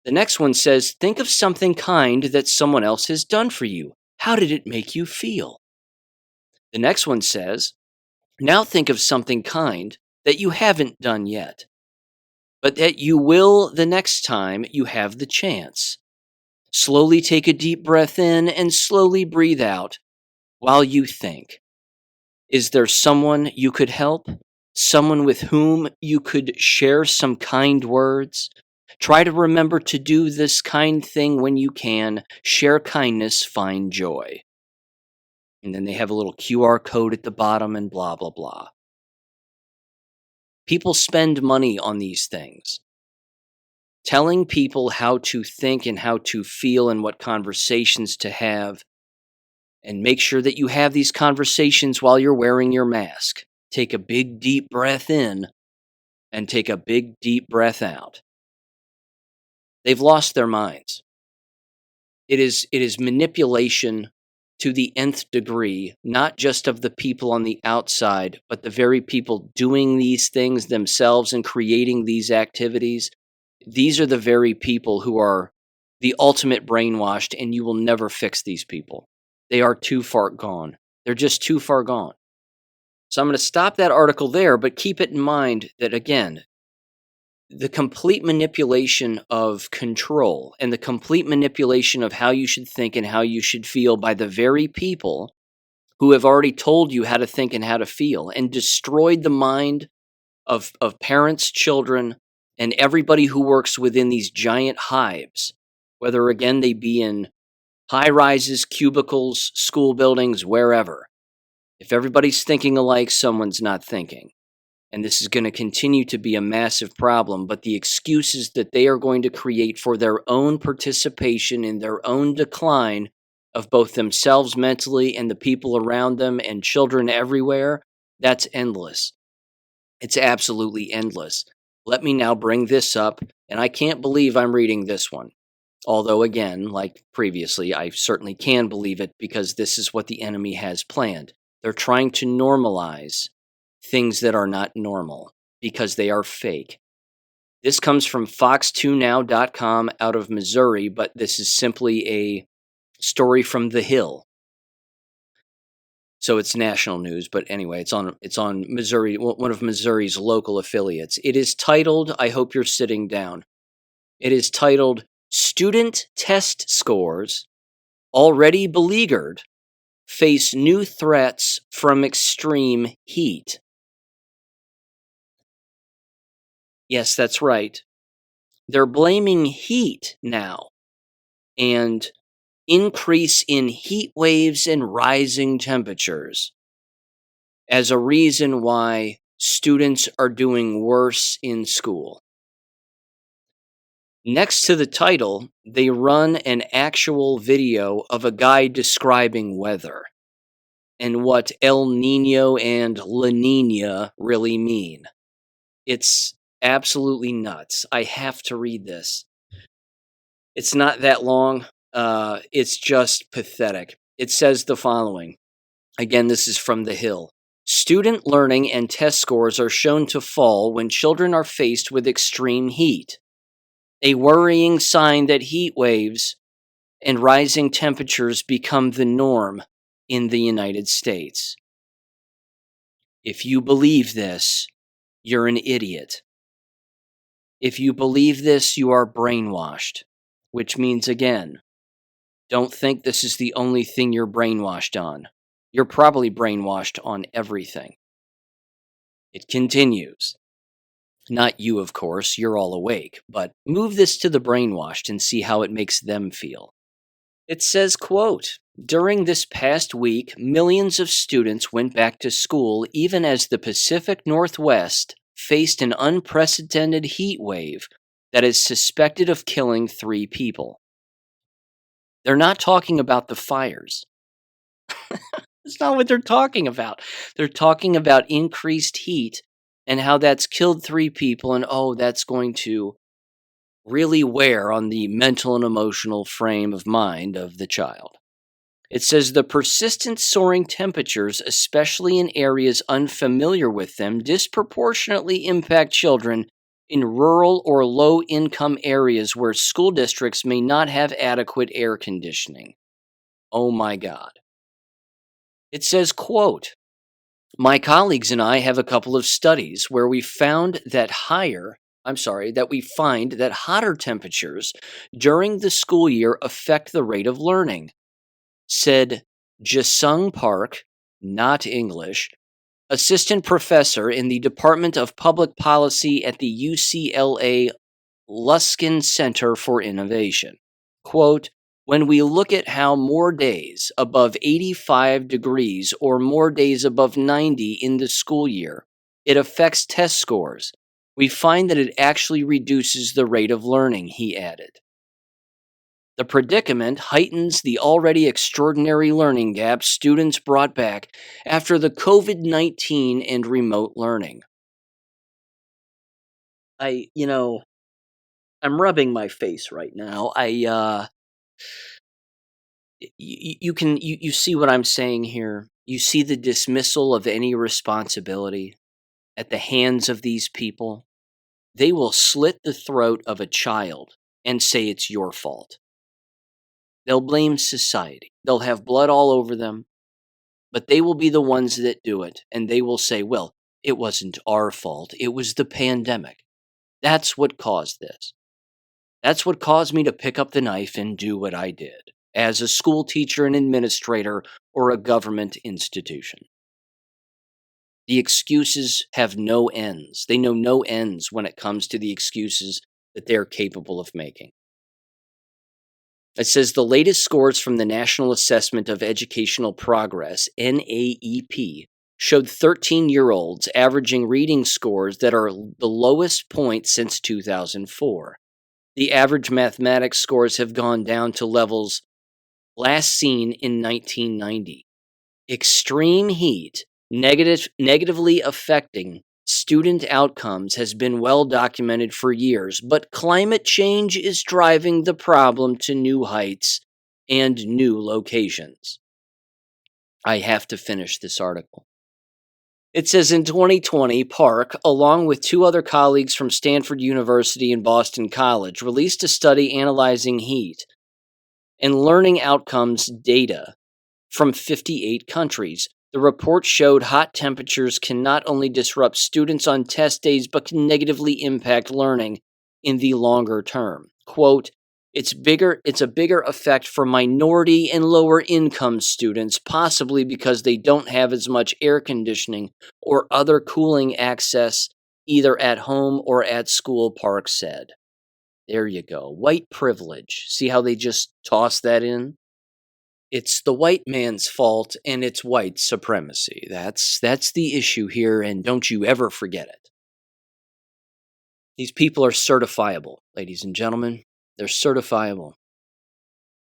The next one says, think of something kind that someone else has done for you. How did it make you feel? The next one says, now think of something kind that you haven't done yet, but that you will the next time you have the chance. Slowly take a deep breath in and slowly breathe out while you think. Is there someone you could help? Someone with whom you could share some kind words? Try to remember to do this kind thing when you can. Share kindness, find joy. And then they have a little QR code at the bottom and blah, blah, blah. People spend money on these things. Telling people how to think and how to feel and what conversations to have. And make sure that you have these conversations while you're wearing your mask. Take a big, deep breath in and take a big, deep breath out. They've lost their minds. It is manipulation to the nth degree, not just of the people on the outside, but the very people doing these things themselves and creating these activities. These are the very people who are the ultimate brainwashed, and you will never fix these people. They are too far gone. They're just too far gone. So I'm going to stop that article there, but keep it in mind that, again, the complete manipulation of control and the complete manipulation of how you should think and how you should feel by the very people who have already told you how to think and how to feel and destroyed the mind of parents, children, and everybody who works within these giant hives, whether, again, they be in high-rises, cubicles, school buildings, wherever. If everybody's thinking alike, someone's not thinking. and this is going to continue to be a massive problem, but the excuses that they are going to create for their own participation in their own decline of both themselves mentally and the people around them and children everywhere, that's endless. It's absolutely endless. Let me now bring this up, and I can't believe I'm reading this one. Although, again, like previously, I certainly can believe it because this is what the enemy has planned. They're trying to normalize things that are not normal because they are fake. This comes from fox2now.com out of Missouri, but this is simply a story from The Hill. So it's national news, but anyway, it's on Missouri, one of Missouri's local affiliates. It is titled, I hope you're sitting down. It is titled Student Test Scores Already Beleaguered Face New Threats from Extreme Heat. Yes, that's right. They're blaming heat now and increase in heat waves and rising temperatures as a reason why students are doing worse in school. Next to the title, they run an actual video of a guy describing weather and what El Nino and La Nina really mean. It's absolutely nuts. I have to read this. It's not that long. It's just pathetic. It says the following. Again, this is from The Hill. Student learning and test scores are shown to fall when children are faced with extreme heat, a worrying sign that heat waves and rising temperatures become the norm in the United States. If you believe this, you're an idiot. If you believe this, you are brainwashed, which means, again, don't think this is the only thing you're brainwashed on. You're probably brainwashed on everything. It continues. Not you, of course, you're all awake, but move this to the brainwashed and see how it makes them feel. It says, quote, during this past week, millions of students went back to school even as the Pacific Northwest faced an unprecedented heat wave that is suspected of killing 3 people. They're not talking about the fires. That's not what they're talking about. They're talking about increased heat and how that's killed 3 people, and that's going to really wear on the mental and emotional frame of mind of the child. It says the persistent soaring temperatures, especially in areas unfamiliar with them, disproportionately impact children in rural or low-income areas where school districts may not have adequate air conditioning. Oh my God. It says, quote, my colleagues and I have a couple of studies where we find that hotter temperatures during the school year affect the rate of learning, said Jisung Park, not English, assistant professor in the Department of Public Policy at the UCLA Luskin Center for Innovation. Quote, when we look at how more days above 85 degrees or more days above 90 in the school year, it affects test scores. We find that it actually reduces the rate of learning, he added. The predicament heightens the already extraordinary learning gap students brought back after the COVID-19 and remote learning. I'm rubbing my face right now. You see what I'm saying here? You see the dismissal of any responsibility at the hands of these people? They will slit the throat of a child and say it's your fault. They'll blame society. They'll have blood all over them, but they will be the ones that do it, and they will say, well, it wasn't our fault. It was the pandemic. That's what caused this. That's what caused me to pick up the knife and do what I did as a school teacher, an administrator, or a government institution. The excuses have no ends. They know no ends when it comes to the excuses that they're capable of making. It says the latest scores from the National Assessment of Educational Progress, NAEP, showed 13-year-olds averaging reading scores that are the lowest point since 2004. The average mathematics scores have gone down to levels last seen in 1990. Extreme heat negatively affecting student outcomes has been well documented for years, but climate change is driving the problem to new heights and new locations. I have to finish this article. It says in 2020, Park, along with two other colleagues from Stanford University and Boston College, released a study analyzing heat and learning outcomes data from 58 countries. The report showed hot temperatures can not only disrupt students on test days, but can negatively impact learning in the longer term. Quote, it's a bigger effect for minority and lower income students, possibly because they don't have as much air conditioning or other cooling access either at home or at school, Park said. There you go. White privilege. See how they just toss that in? It's the white man's fault and it's white supremacy. That's the issue here, and don't you ever forget it. These people are certifiable, ladies and gentlemen. They're certifiable.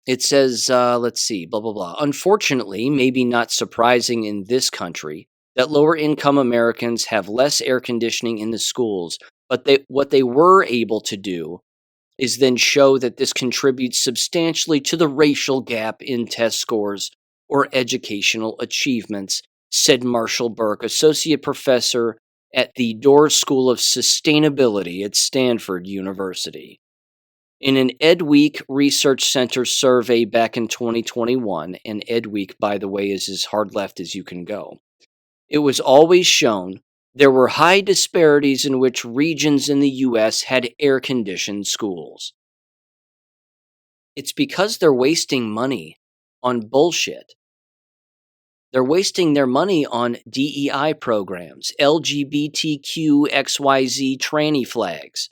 It says, let's see, blah, blah, blah. Unfortunately, maybe not surprising in this country, that lower income Americans have less air conditioning in the schools, but what they were able to do is then show that this contributes substantially to the racial gap in test scores or educational achievements, said Marshall Burke, associate professor at the Dorr School of Sustainability at Stanford University. In an EdWeek Research Center survey back in 2021, and EdWeek, by the way, is as hard left as you can go, it was always shown there were high disparities in which regions in the U.S. had air-conditioned schools. It's because they're wasting money on bullshit. They're wasting their money on DEI programs, LGBTQ XYZ tranny flags,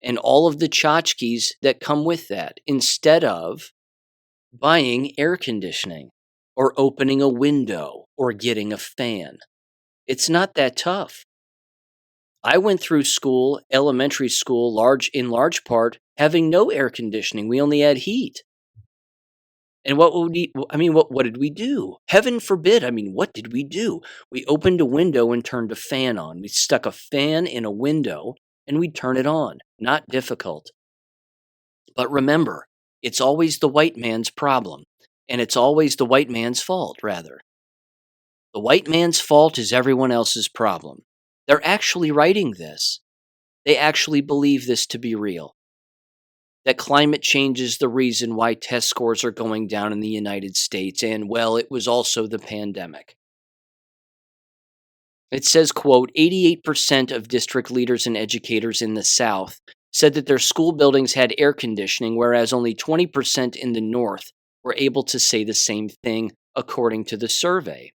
and all of the tchotchkes that come with that, instead of buying air conditioning or opening a window or getting a fan. It's not that tough. I went through school, elementary school, in large part, having no air conditioning. We only had heat. And what did we do? Heaven forbid. What did we do? We opened a window and turned a fan on. We stuck a fan in a window and we'd turn it on. Not difficult. But remember, it's always the white man's problem. And it's always the white man's fault, rather. The white man's fault is everyone else's problem. They're actually writing this. They actually believe this to be real. That climate change is the reason why test scores are going down in the United States, and, well, it was also the pandemic. It says, quote, 88% of district leaders and educators in the South said that their school buildings had air conditioning, whereas only 20% in the North were able to say the same thing, according to the survey.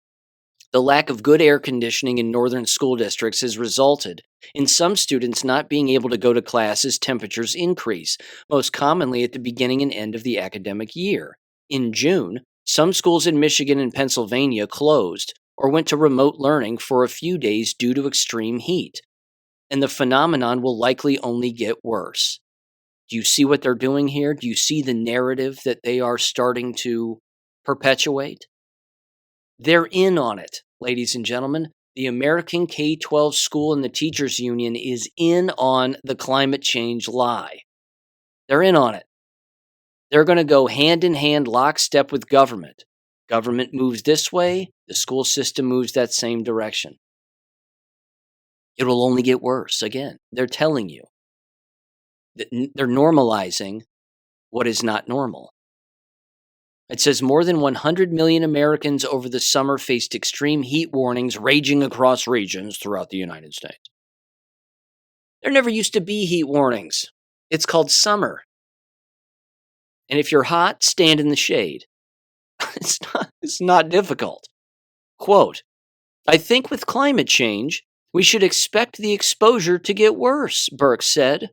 The lack of good air conditioning in northern school districts has resulted in some students not being able to go to class as temperatures increase, most commonly at the beginning and end of the academic year. In June, some schools in Michigan and Pennsylvania closed or went to remote learning for a few days due to extreme heat, and the phenomenon will likely only get worse. Do you see what they're doing here? Do you see the narrative that they are starting to perpetuate? They're in on it, ladies and gentlemen. The American K-12 school and the teachers union is in on the climate change lie. They're in on it. They're going to go hand in hand, lockstep with government. Government moves this way, the school system moves that same direction. It will only get worse. Again, they're telling you that they're normalizing what is not normal. It says more than 100 million Americans over the summer faced extreme heat warnings raging across regions throughout the United States. There never used to be heat warnings. It's called summer. And if you're hot, stand in the shade. It's not difficult. Quote, I think with climate change, we should expect the exposure to get worse, Burke said.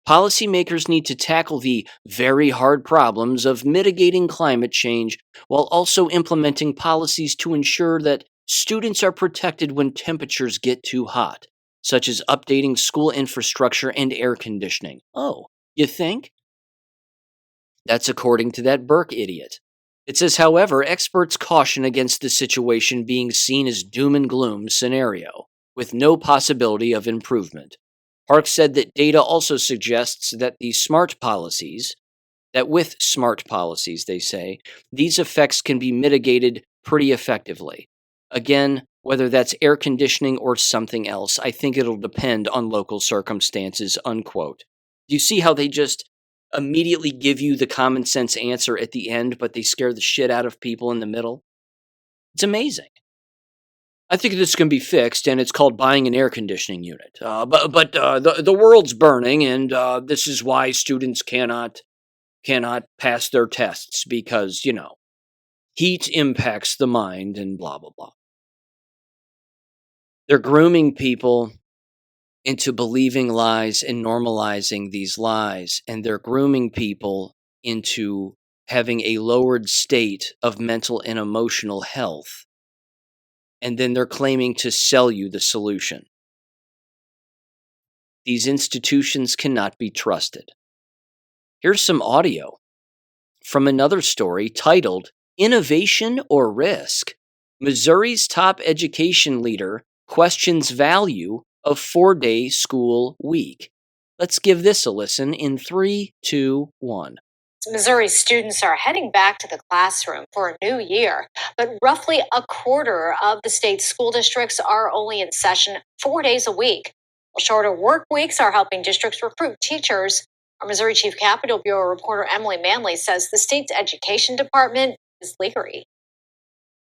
Policymakers need to tackle the very hard problems of mitigating climate change while also implementing policies to ensure that Students are protected when temperatures get too hot, such as updating school infrastructure and air conditioning. Oh, you think? That's according to that Burke idiot. It says, however, experts caution against the situation being seen as doom and gloom scenario, with no possibility of improvement. Park said that data also suggests that with smart policies, they say, these effects can be mitigated pretty effectively. Again, whether that's air conditioning or something else, I think it'll depend on local circumstances, unquote. Do you see how they just immediately give you the common sense answer at the end, but they scare the shit out of people in the middle? It's amazing. I think this can be fixed, and it's called buying an air conditioning unit. The world's burning, and this is why students cannot pass their tests because, heat impacts the mind and blah, blah, blah. They're grooming people into believing lies and normalizing these lies, and they're grooming people into having a lowered state of mental and emotional health. And then they're claiming to sell you the solution. These institutions cannot be trusted. Here's some audio from another story titled, Innovation or Risk? Missouri's top education leader questions value of 4-day school week. Let's give this a listen in 3, 2, 1. Missouri students are heading back to the classroom for a new year, but roughly a quarter of the state's school districts are only in session 4 days a week. While shorter work weeks are helping districts recruit teachers. Our Missouri Chief Capitol Bureau reporter Emily Manley says the state's education department is leery.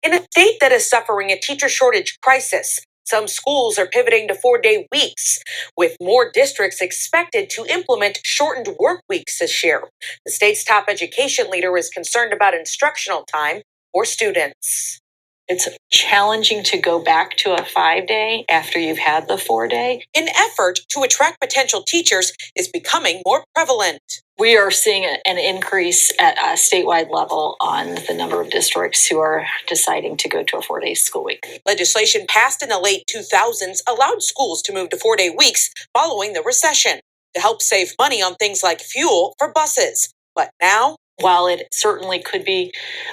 In a state that is suffering a teacher shortage crisis, some schools are pivoting to 4-day weeks, with more districts expected to implement shortened work weeks this year. The state's top education leader is concerned about instructional time for students. It's challenging to go back to a 5-day after you've had the 4-day. An effort to attract potential teachers is becoming more prevalent. We are seeing an increase at a statewide level on the number of districts who are deciding to go to a 4-day school week. Legislation passed in the late 2000s allowed schools to move to 4-day weeks following the recession to help save money on things like fuel for buses. But now, while it certainly could be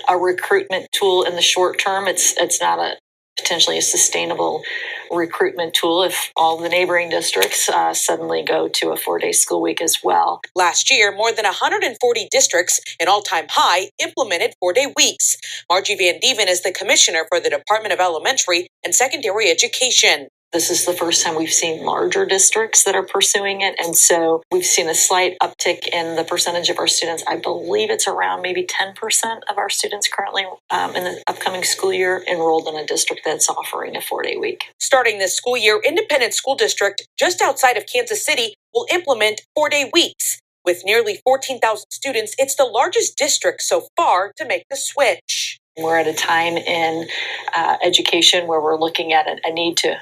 a recruitment tool in the short term, it's not potentially a sustainable recruitment tool if all the neighboring districts suddenly go to a 4-day school week as well. Last year, more than 140 districts, an all-time high, implemented 4-day weeks. Margie Van Dieven is the commissioner for the Department of Elementary and Secondary Education. This is the first time we've seen larger districts that are pursuing it. And so we've seen a slight uptick in the percentage of our students. I believe it's around maybe 10% of our students currently in the upcoming school year enrolled in a district that's offering a 4-day week. Starting this school year, Independent School District just outside of Kansas City will implement 4-day weeks. With nearly 14,000 students, it's the largest district so far to make the switch. We're at a time in education where we're looking at a need to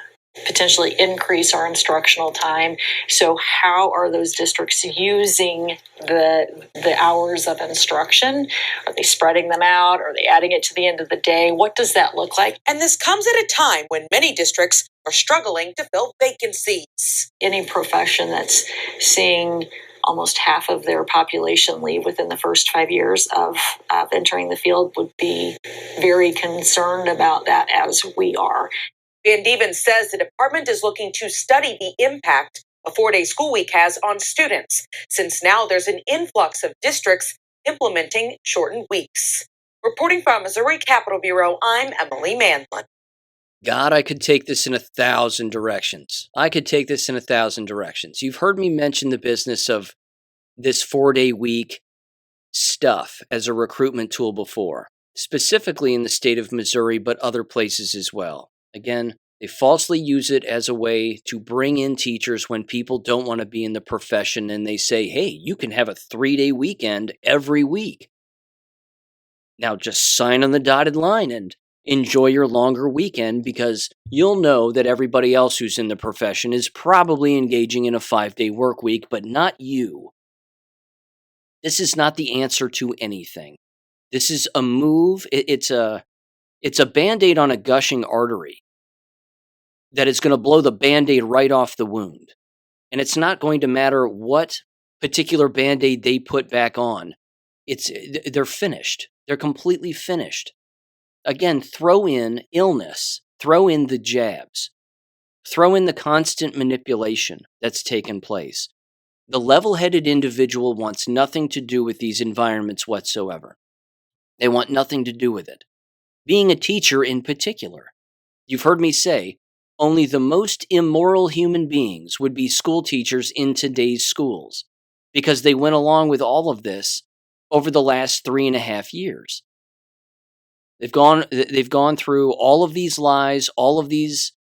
potentially increase our instructional time. So how are those districts using the hours of instruction? Are they spreading them out? Are they adding it to the end of the day? What does that look like? And this comes at a time when many districts are struggling to fill vacancies. Any profession that's seeing almost half of their population leave within the first 5 years of entering the field would be very concerned about that, as we are. Van Dieven says the department is looking to study the impact a 4-day school week has on students, since now there's an influx of districts implementing shortened weeks. Reporting from Missouri Capitol Bureau, I'm Emily Manlin. God, I could take this in 1,000 directions. You've heard me mention the business of this 4-day week stuff as a recruitment tool before, specifically in the state of Missouri, but other places as well. Again, they falsely use it as a way to bring in teachers when people don't want to be in the profession, and they say, hey, you can have a 3-day weekend every week. Now just sign on the dotted line and enjoy your longer weekend, because you'll know that everybody else who's in the profession is probably engaging in a 5-day work week, but not you. This is not the answer to anything. This is a move. It's a It's a Band-Aid on a gushing artery that is going to blow the Band-Aid right off the wound. And it's not going to matter what particular Band-Aid they put back on. They're finished. They're completely finished. Again, throw in illness, throw in the jabs, throw in the constant manipulation that's taken place. The level-headed individual wants nothing to do with these environments whatsoever. They want nothing to do with it. Being a teacher in particular, you've heard me say, only the most immoral human beings would be school teachers in today's schools because they went along with all of this over the last 3.5 years. They've gone through all of these lies, all of these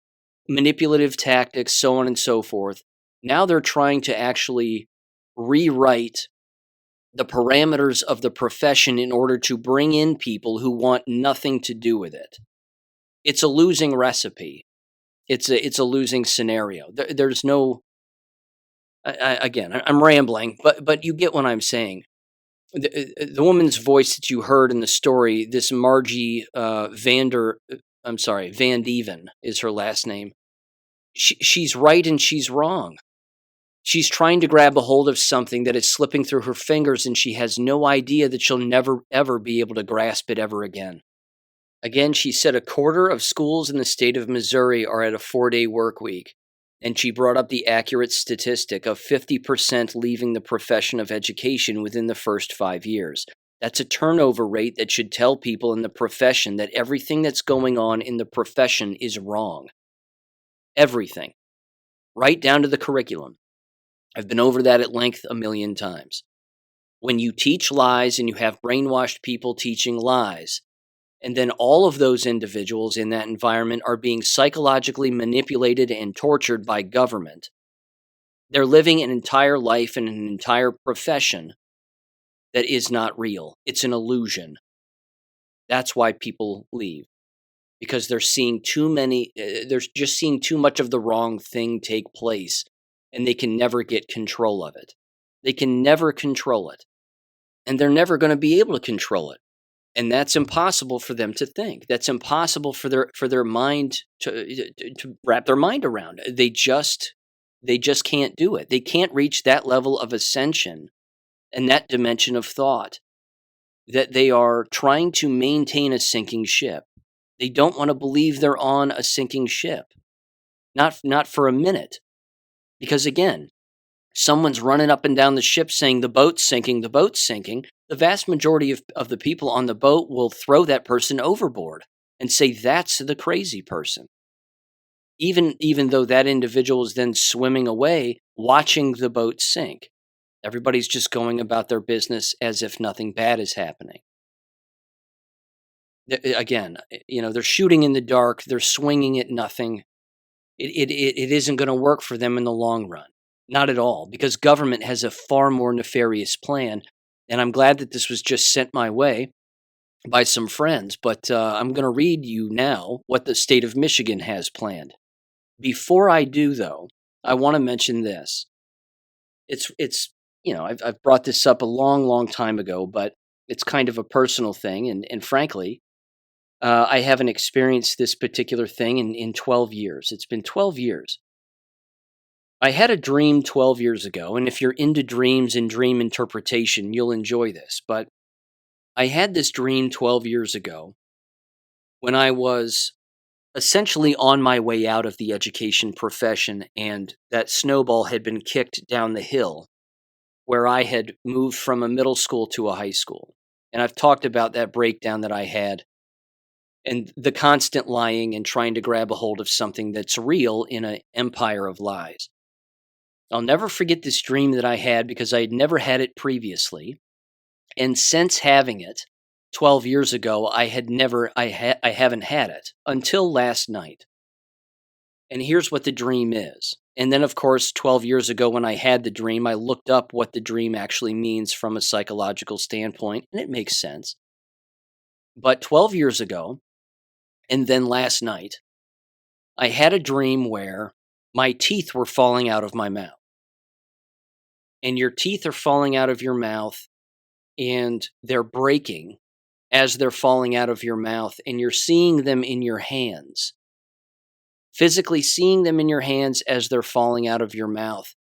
manipulative tactics, so on and so forth. Now they're trying to actually rewrite the parameters of the profession in order to bring in people who want nothing to do with it. It's a losing recipe. It's a losing scenario. There's no. Again, I'm rambling, but you get what I'm saying. The woman's voice that you heard in the story, this Margie Van Deven is her last name. She's right and she's wrong. She's trying to grab a hold of something that is slipping through her fingers, and she has no idea that she'll never, ever be able to grasp it ever again. Again, she said 1/4 of schools in the state of Missouri are at a 4-day work week. And she brought up the accurate statistic of 50% leaving the profession of education within the first 5 years. That's a turnover rate that should tell people in the profession that everything that's going on in the profession is wrong. Everything. Right down to the curriculum. I've been over that at length a million times. When you teach lies and you have brainwashed people teaching lies, and then all of those individuals in that environment are being psychologically manipulated and tortured by government, they're living an entire life and an entire profession that is not real. It's an illusion. That's why people leave. Because they're seeing they're just seeing too much of the wrong thing take place, and they can never get control of it. They can never control it. And they're never going to be able to control it. And that's impossible for them to think. That's impossible for their mind to wrap their mind around. They just can't do it. They can't reach that level of ascension and that dimension of thought that they are trying to maintain a sinking ship. They don't want to believe they're on a sinking ship. Not for a minute. Because again, someone's running up and down the ship saying the boat's sinking, the boat's sinking. The vast majority of the people on the boat will throw that person overboard and say that's the crazy person. Even though that individual is then swimming away, watching the boat sink. Everybody's just going about their business as if nothing bad is happening. Again, they're shooting in the dark. They're swinging at nothing. It isn't going to work for them in the long run. Not at all, because government has a far more nefarious plan. And I'm glad that this was just sent my way by some friends. But I'm going to read you now what the state of Michigan has planned. Before I do, though, I want to mention this. It's I've brought this up a long time ago, but it's kind of a personal thing. And frankly, I haven't experienced this particular thing in 12 years. It's been 12 years. I had a dream 12 years ago, and if you're into dreams and dream interpretation, you'll enjoy this. But I had this dream 12 years ago when I was essentially on my way out of the education profession, and that snowball had been kicked down the hill where I had moved from a middle school to a high school. And I've talked about that breakdown that I had and the constant lying and trying to grab a hold of something that's real in an empire of lies. I'll never forget this dream that I had because I had never had it previously. And since having it 12 years ago, I haven't had it until last night. And here's what the dream is. And then, of course, 12 years ago when I had the dream, I looked up what the dream actually means from a psychological standpoint, and it makes sense. But 12 years ago, and then last night, I had a dream where my teeth were falling out of my mouth. And your teeth are falling out of your mouth, and they're breaking as they're falling out of your mouth, and you're seeing them in your hands. Physically seeing them in your hands as they're falling out of your mouth.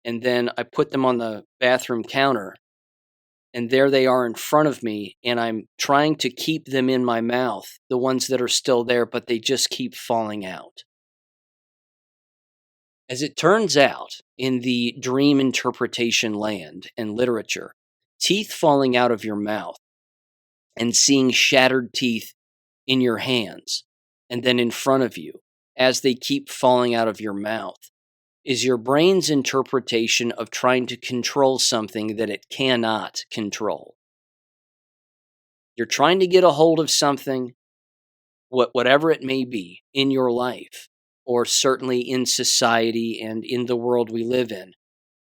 And then I put them on the bathroom counter, and there they are in front of me, and I'm trying to keep them in my mouth, the ones that are still there, but they just keep falling out. As it turns out, in the dream interpretation land and literature, teeth falling out of your mouth and seeing shattered teeth in your hands and then in front of you as they keep falling out of your mouth is your brain's interpretation of trying to control something that it cannot control. You're trying to get a hold of something, whatever it may be, in your life, or certainly in society and in the world we live in,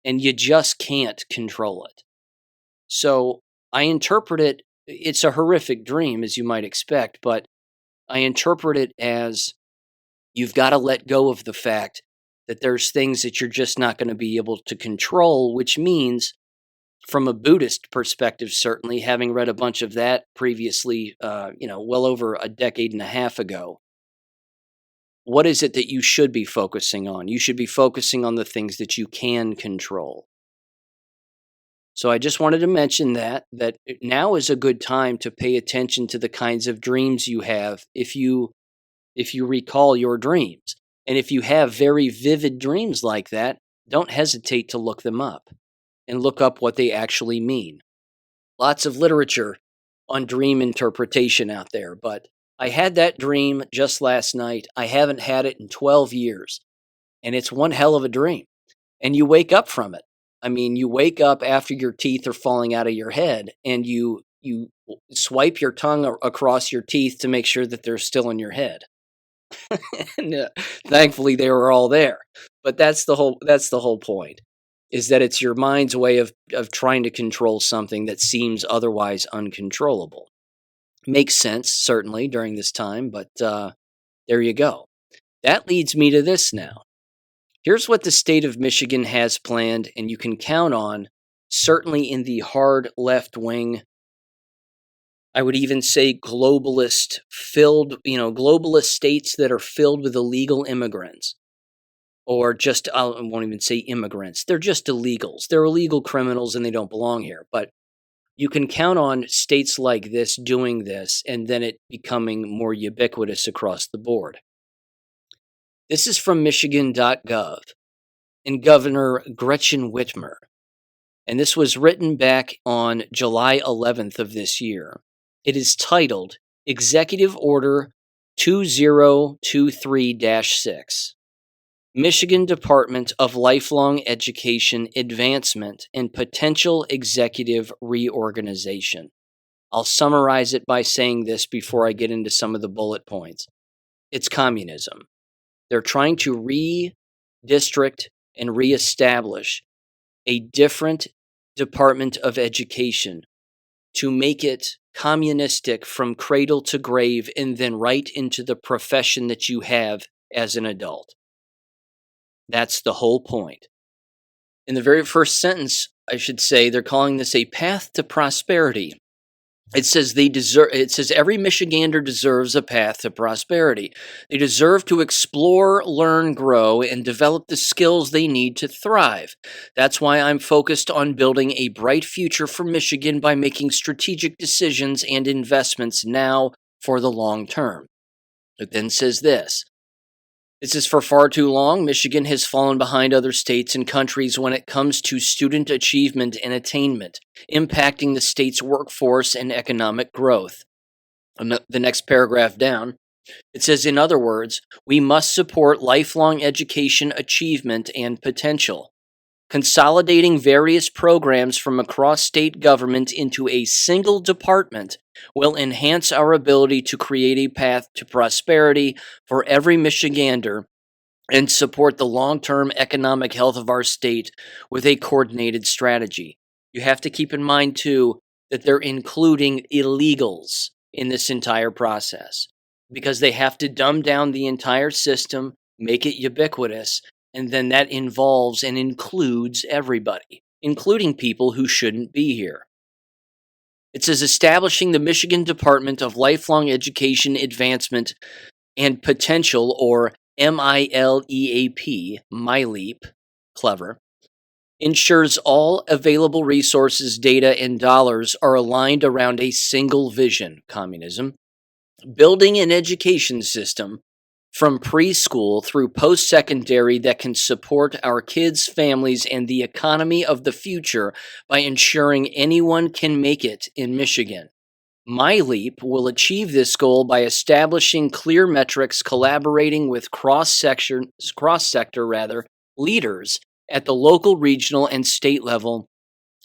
and you just can't control it. So I interpret it, it's a horrific dream, as you might expect, but I interpret it as you've got to let go of the fact that there's things that you're just not going to be able to control, which means, from a Buddhist perspective, certainly, having read a bunch of that previously, well over a decade and a half ago, what is it that you should be focusing on? You should be focusing on the things that you can control. So I just wanted to mention that now is a good time to pay attention to the kinds of dreams you have if you recall your dreams. And if you have very vivid dreams like that, don't hesitate to look them up and look up what they actually mean. Lots of literature on dream interpretation out there, but I had that dream just last night. I haven't had it in 12 years, and it's one hell of a dream. And you wake up from it. I mean, you wake up after your teeth are falling out of your head, and you swipe your tongue across your teeth to make sure that they're still in your head. And thankfully they were all there. But that's the whole point, is that it's your mind's way of trying to control something that seems otherwise uncontrollable. Makes sense, certainly, during this time, but there you go. That leads me to this now. Here's what the state of Michigan has planned, and you can count on, certainly in the hard left wing, I would even say globalist states that are filled with illegal immigrants. Or just, I won't even say immigrants. They're just illegals. They're illegal criminals and they don't belong here. But you can count on states like this doing this and then it becoming more ubiquitous across the board. This is from Michigan.gov and Governor Gretchen Whitmer. And this was written back on July 11th of this year. It is titled Executive Order 2023-6. Michigan Department of Lifelong Education Advancement and Potential Executive Reorganization. I'll summarize it by saying this before I get into some of the bullet points. It's communism. They're trying to redistrict and reestablish a different Department of Education to make it communistic from cradle to grave and then right into the profession that you have as an adult. That's the whole point. In the very first sentence, I should say, they're calling this a path to prosperity. It says every Michigander deserves a path to prosperity. They deserve to explore, learn, grow, and develop the skills they need to thrive. That's why I'm focused on building a bright future for Michigan by making strategic decisions and investments now for the long term. It then says this. This is for far too long, Michigan has fallen behind other states and countries when it comes to student achievement and attainment, impacting the state's workforce and economic growth. And the next paragraph down, it says, in other words, we must support lifelong education achievement and potential. Consolidating various programs from across state government into a single department will enhance our ability to create a path to prosperity for every Michigander and support the long-term economic health of our state with a coordinated strategy. You have to keep in mind, too, that they're including illegals in this entire process because they have to dumb down the entire system, make it ubiquitous, and then that involves and includes everybody, including people who shouldn't be here. It says establishing the Michigan Department of Lifelong Education Advancement and Potential, or MILEAP, MILEAP, clever, ensures all available resources, data, and dollars are aligned around a single vision, communism, building an education system from preschool through post-secondary that can support our kids, families, and the economy of the future by ensuring anyone can make it in Michigan. MyLeap will achieve this goal by establishing clear metrics, collaborating with cross-sector leaders at the local, regional, and state level,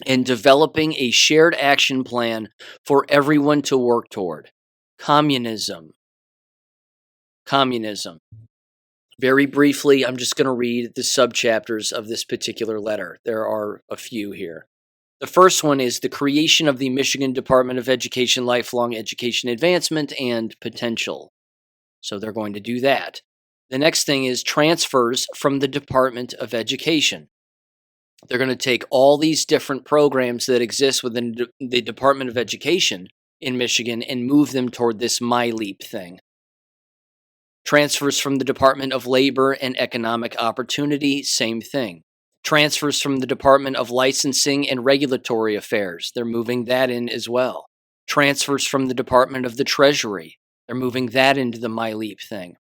and developing a shared action plan for everyone to work toward. Communism. Very briefly, I'm just going to read the subchapters of this particular letter. There are a few here. The first one is the creation of the Michigan Department of Education, Lifelong Education Advancement, and Potential. So they're going to do that. The next thing is transfers from the Department of Education. They're going to take all these different programs that exist within the Department of Education in Michigan and move them toward this MyLeap thing. Transfers from the Department of Labor and Economic Opportunity, same thing. Transfers from the Department of Licensing and Regulatory Affairs, they're moving that in as well. Transfers from the Department of the Treasury, they're moving that into the MyLeap thing.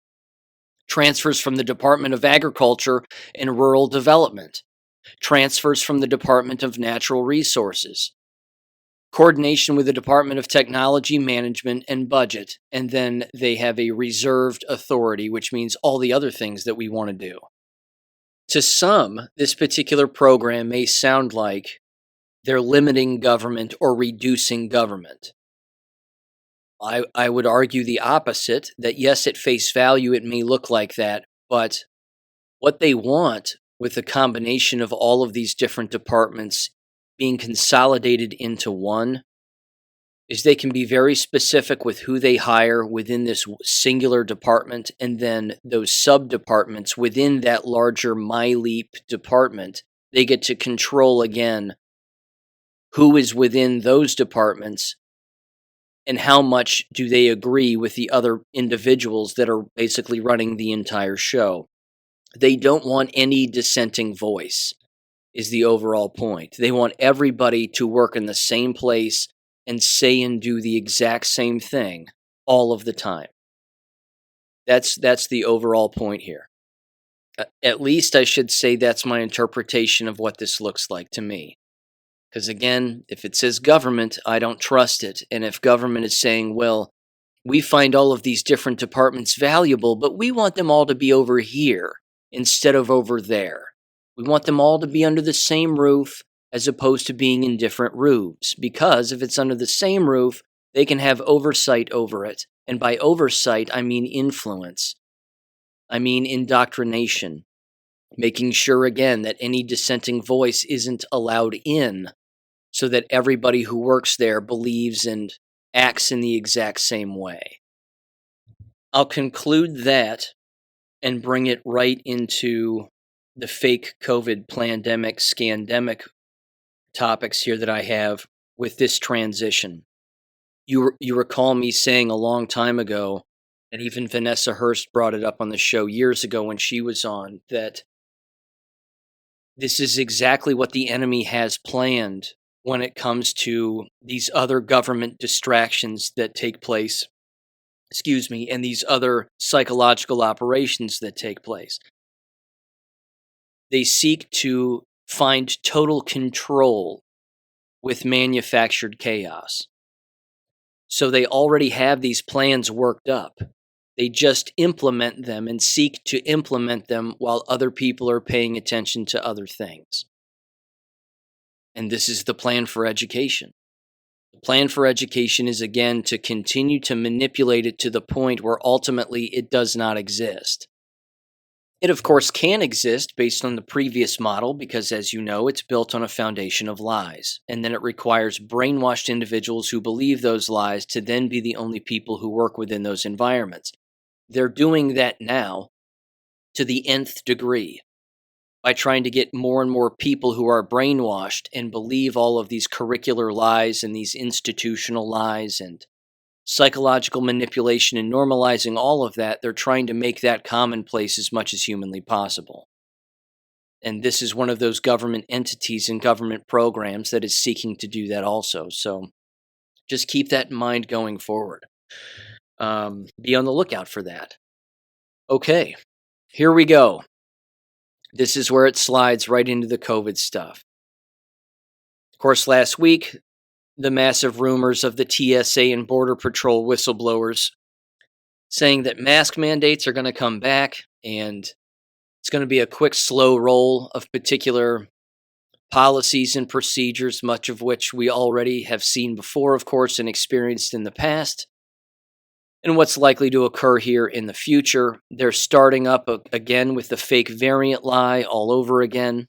Transfers from the Department of Agriculture and Rural Development. Transfers from the Department of Natural Resources. Coordination with the Department of Technology, Management, and Budget, and then they have a reserved authority, which means all the other things that we want to do. To some, this particular program may sound like they're limiting government or reducing government. I would argue the opposite, that yes, at face value, it may look like that, but what they want with the combination of all of these different departments being consolidated into one is they can be very specific with who they hire within this singular department, and then those sub-departments within that larger MyLeap department, they get to control again who is within those departments and how much do they agree with the other individuals that are basically running the entire show. They don't want any dissenting voice, is the overall point. They want everybody to work in the same place and say and do the exact same thing all of the time. That's the overall point here. At least I should say that's my interpretation of what this looks like to me. Because again, if it says government, I don't trust it. And if government is saying, well, we find all of these different departments valuable, but we want them all to be over here instead of over there. We want them all to be under the same roof as opposed to being in different roofs. Because if it's under the same roof, they can have oversight over it. And by oversight, I mean influence. I mean indoctrination. Making sure, again, that any dissenting voice isn't allowed in so that everybody who works there believes and acts in the exact same way. I'll conclude that and bring it right into the fake COVID pandemic, scandemic topics here that I have with this transition. You recall me saying a long time ago, and even Vanessa Hurst brought it up on the show years ago when she was on, that this is exactly what the enemy has planned when it comes to these other government distractions that take place, and these other psychological operations that take place. They seek to find total control with manufactured chaos. So they already have these plans worked up. They just implement them and seek to implement them while other people are paying attention to other things. And this is the plan for education. The plan for education is, again, to continue to manipulate it to the point where ultimately it does not exist. It, of course, can exist based on the previous model because, as you know, it's built on a foundation of lies. And then it requires brainwashed individuals who believe those lies to then be the only people who work within those environments. They're doing that now to the nth degree by trying to get more and more people who are brainwashed and believe all of these curricular lies and these institutional lies and psychological manipulation and normalizing all of that. They're trying to make that commonplace as much as humanly possible. And this is one of those government entities and government programs that is seeking to do that also. So just keep that in mind going forward. Be on the lookout for that. Okay, here we go. This is where it slides right into the COVID stuff. Of course, last week, the massive rumors of the TSA and Border Patrol whistleblowers saying that mask mandates are going to come back, and it's going to be a quick, slow roll of particular policies and procedures, much of which we already have seen before, of course, and experienced in the past, and what's likely to occur here in the future. They're starting up again with the fake variant lie all over again.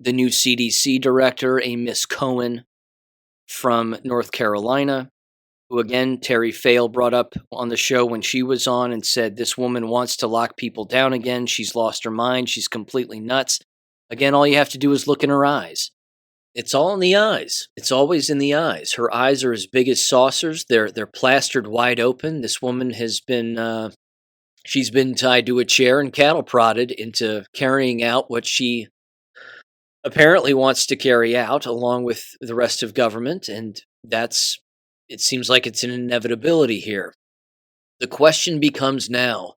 The new CDC director, a Miss Cohen from North Carolina, who again, Terry Fail brought up on the show when she was on and said, this woman wants to lock people down again. She's lost her mind. She's completely nuts. Again, all you have to do is look in her eyes. It's all in the eyes. It's always in the eyes. Her eyes are as big as saucers. They're plastered wide open. This woman has been, she's been tied to a chair and cattle prodded into carrying out what she apparently wants to carry out along with the rest of government. And it seems like it's an inevitability here. The question becomes now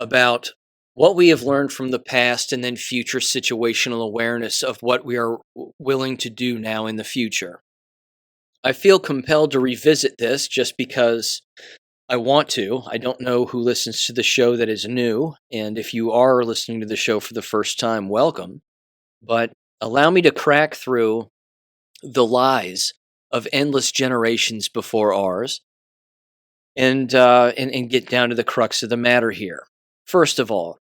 about what we have learned from the past and then future situational awareness of what we are willing to do now in the future. I feel compelled to revisit this just because I want to. I don't know who listens to the show that is new, and if you are listening to the show for the first time, welcome. But allow me to crack through the lies of endless generations before ours and get down to the crux of the matter here. First of all,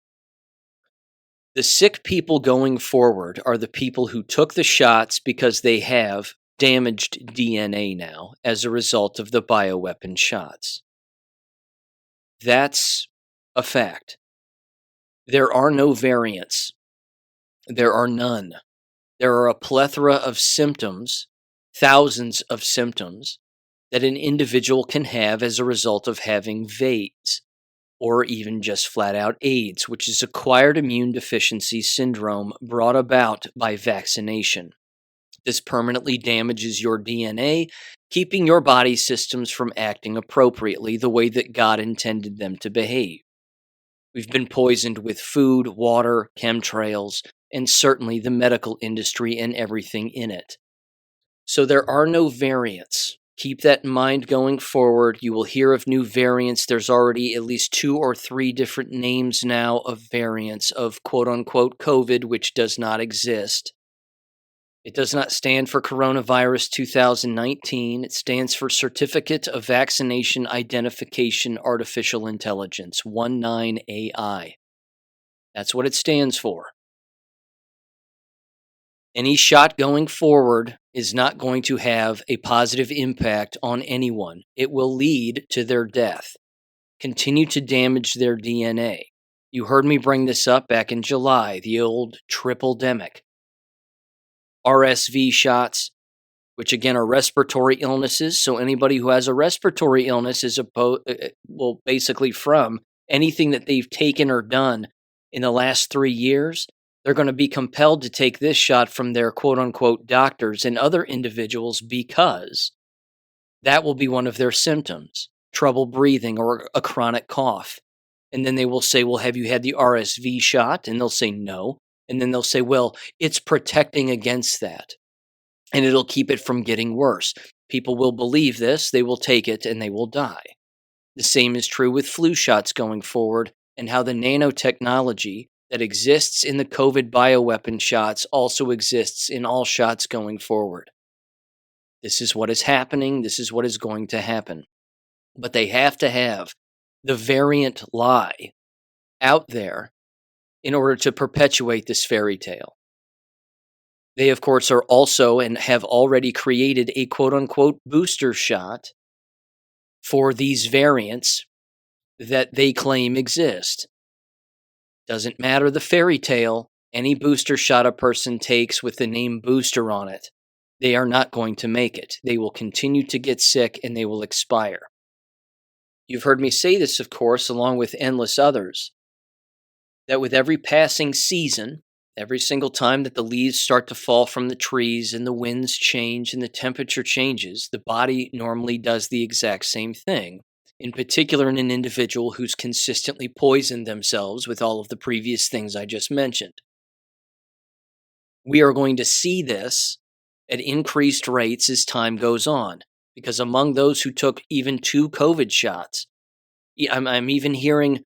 the sick people going forward are the people who took the shots because they have damaged DNA now as a result of the bioweapon shots. That's a fact. There are no variants. There are none. There are a plethora of symptoms, thousands of symptoms, that an individual can have as a result of having VAIDS, or even just flat out AIDS, which is acquired immune deficiency syndrome brought about by vaccination. This permanently damages your DNA, keeping your body systems from acting appropriately the way that God intended them to behave. We've been poisoned with food, water, chemtrails, and certainly the medical industry and everything in it. So there are no variants. Keep that in mind going forward. You will hear of new variants. There's already at least 2 or 3 different names now of variants of quote-unquote COVID, which does not exist. It does not stand for Coronavirus 2019. It stands for Certificate of Vaccination Identification Artificial Intelligence, 19AI. That's what it stands for. Any shot going forward is not going to have a positive impact on anyone. It will lead to their death, continue to damage their DNA. You heard me bring this up back in July, the old triple-demic. RSV shots, which again are respiratory illnesses. So anybody who has a respiratory illness is basically from anything that they've taken or done in the last 3 years, they're going to be compelled to take this shot from their quote-unquote doctors and other individuals because that will be one of their symptoms, trouble breathing or a chronic cough. And then they will say, well, have you had the RSV shot? And they'll say no. And then they'll say, well, it's protecting against that. And it'll keep it from getting worse. People will believe this, they will take it, and they will die. The same is true with flu shots going forward, and how the nanotechnology that exists in the COVID bioweapon shots also exists in all shots going forward. This is what is happening. This is what is going to happen. But they have to have the variant lie out there in order to perpetuate this fairy tale. They, of course, are also and have already created a quote-unquote booster shot for these variants that they claim exist. Doesn't matter the fairy tale, any booster shot a person takes with the name booster on it, they are not going to make it. They will continue to get sick and they will expire. You've heard me say this, of course, along with endless others, that with every passing season, every single time that the leaves start to fall from the trees and the winds change and the temperature changes, the body normally does the exact same thing. In particular, in an individual who's consistently poisoned themselves with all of the previous things I just mentioned. We are going to see this at increased rates as time goes on, because among those who took even 2 COVID shots, I'm even hearing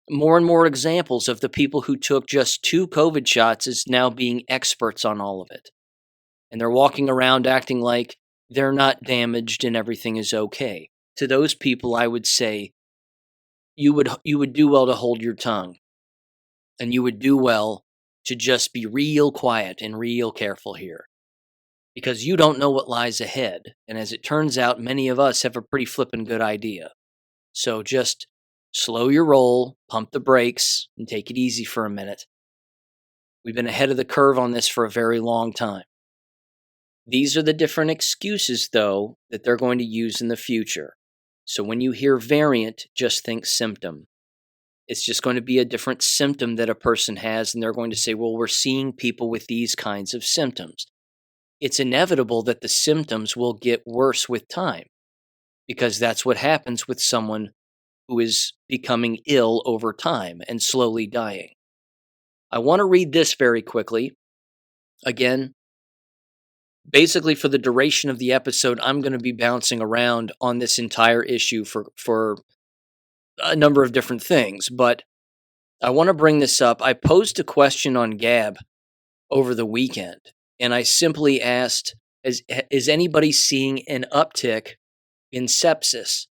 more and more examples of the people who took just 2 COVID shots as now being experts on all of it. And they're walking around acting like they're not damaged and everything is okay. To those people, I would say you would do well to hold your tongue. And you would do well to just be real quiet and real careful here. Because you don't know what lies ahead. And as it turns out, many of us have a pretty flippin' good idea. So just slow your roll, pump the brakes, and take it easy for a minute. We've been ahead of the curve on this for a very long time. These are the different excuses, though, that they're going to use in the future. So when you hear variant, just think symptom. It's just going to be a different symptom that a person has, and they're going to say, well, we're seeing people with these kinds of symptoms. It's inevitable that the symptoms will get worse with time, because that's what happens with someone who is becoming ill over time and slowly dying. I want to read this very quickly. Again, basically for the duration of the episode, I'm going to be bouncing around on this entire issue for a number of different things, but I want to bring this up. I posed a question on Gab over the weekend, and I simply asked, is anybody seeing an uptick in sepsis?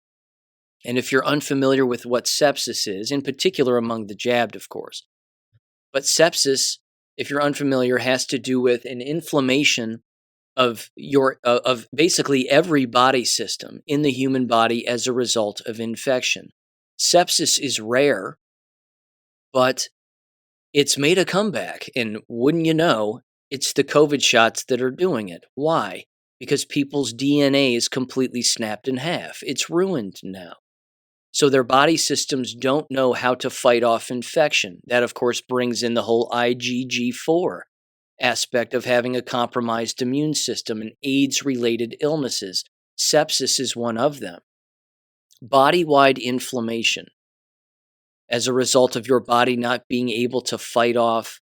And if you're unfamiliar with what sepsis is, in particular among the jabbed, of course, but sepsis, if you're unfamiliar, has to do with an inflammation of of basically every body system in the human body as a result of infection. Sepsis is rare, but it's made a comeback, and wouldn't you know, it's the COVID shots that are doing it. Why? Because people's DNA is completely snapped in half. It's ruined now. So their body systems don't know how to fight off infection. That, of course, brings in the whole IgG4 aspect of having a compromised immune system and AIDS-related illnesses. Sepsis is one of them. Body-wide inflammation as a result of your body not being able to fight off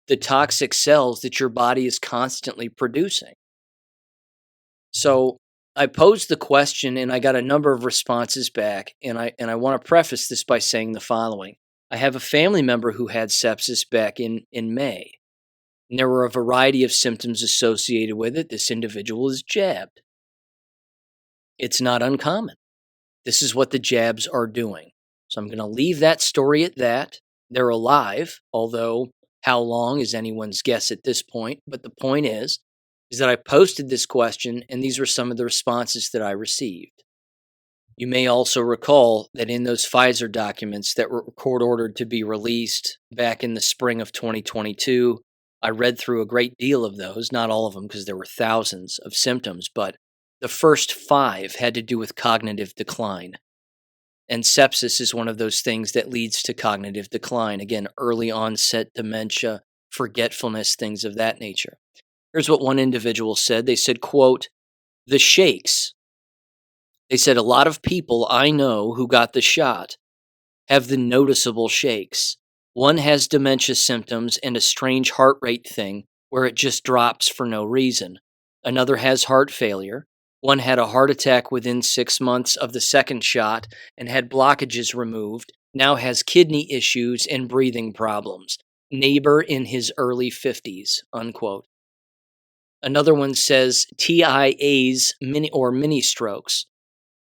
the toxic cells that your body is constantly producing. So I posed the question and I got a number of responses back, and I want to preface this by saying the following. I have a family member who had sepsis back in May, and there were a variety of symptoms associated with it. This individual is jabbed. It's not uncommon. This is what the jabs are doing. So I'm going to leave that story at that. They're alive, although how long is anyone's guess at this point. But the point is that I posted this question, and these were some of the responses that I received. You may also recall that in those Pfizer documents that were court ordered to be released back in the spring of 2022, I read through a great deal of those, not all of them because there were thousands of symptoms, but the first 5 had to do with cognitive decline. And sepsis is one of those things that leads to cognitive decline. Again, early onset dementia, forgetfulness, things of that nature. Here's what one individual said. They said, quote, the shakes. They said, a lot of people I know who got the shot have the noticeable shakes. One has dementia symptoms and a strange heart rate thing where it just drops for no reason. Another has heart failure. One had a heart attack within 6 months of the second shot and had blockages removed, now has kidney issues and breathing problems. Neighbor in his early 50s, unquote. Another one says TIAs mini strokes.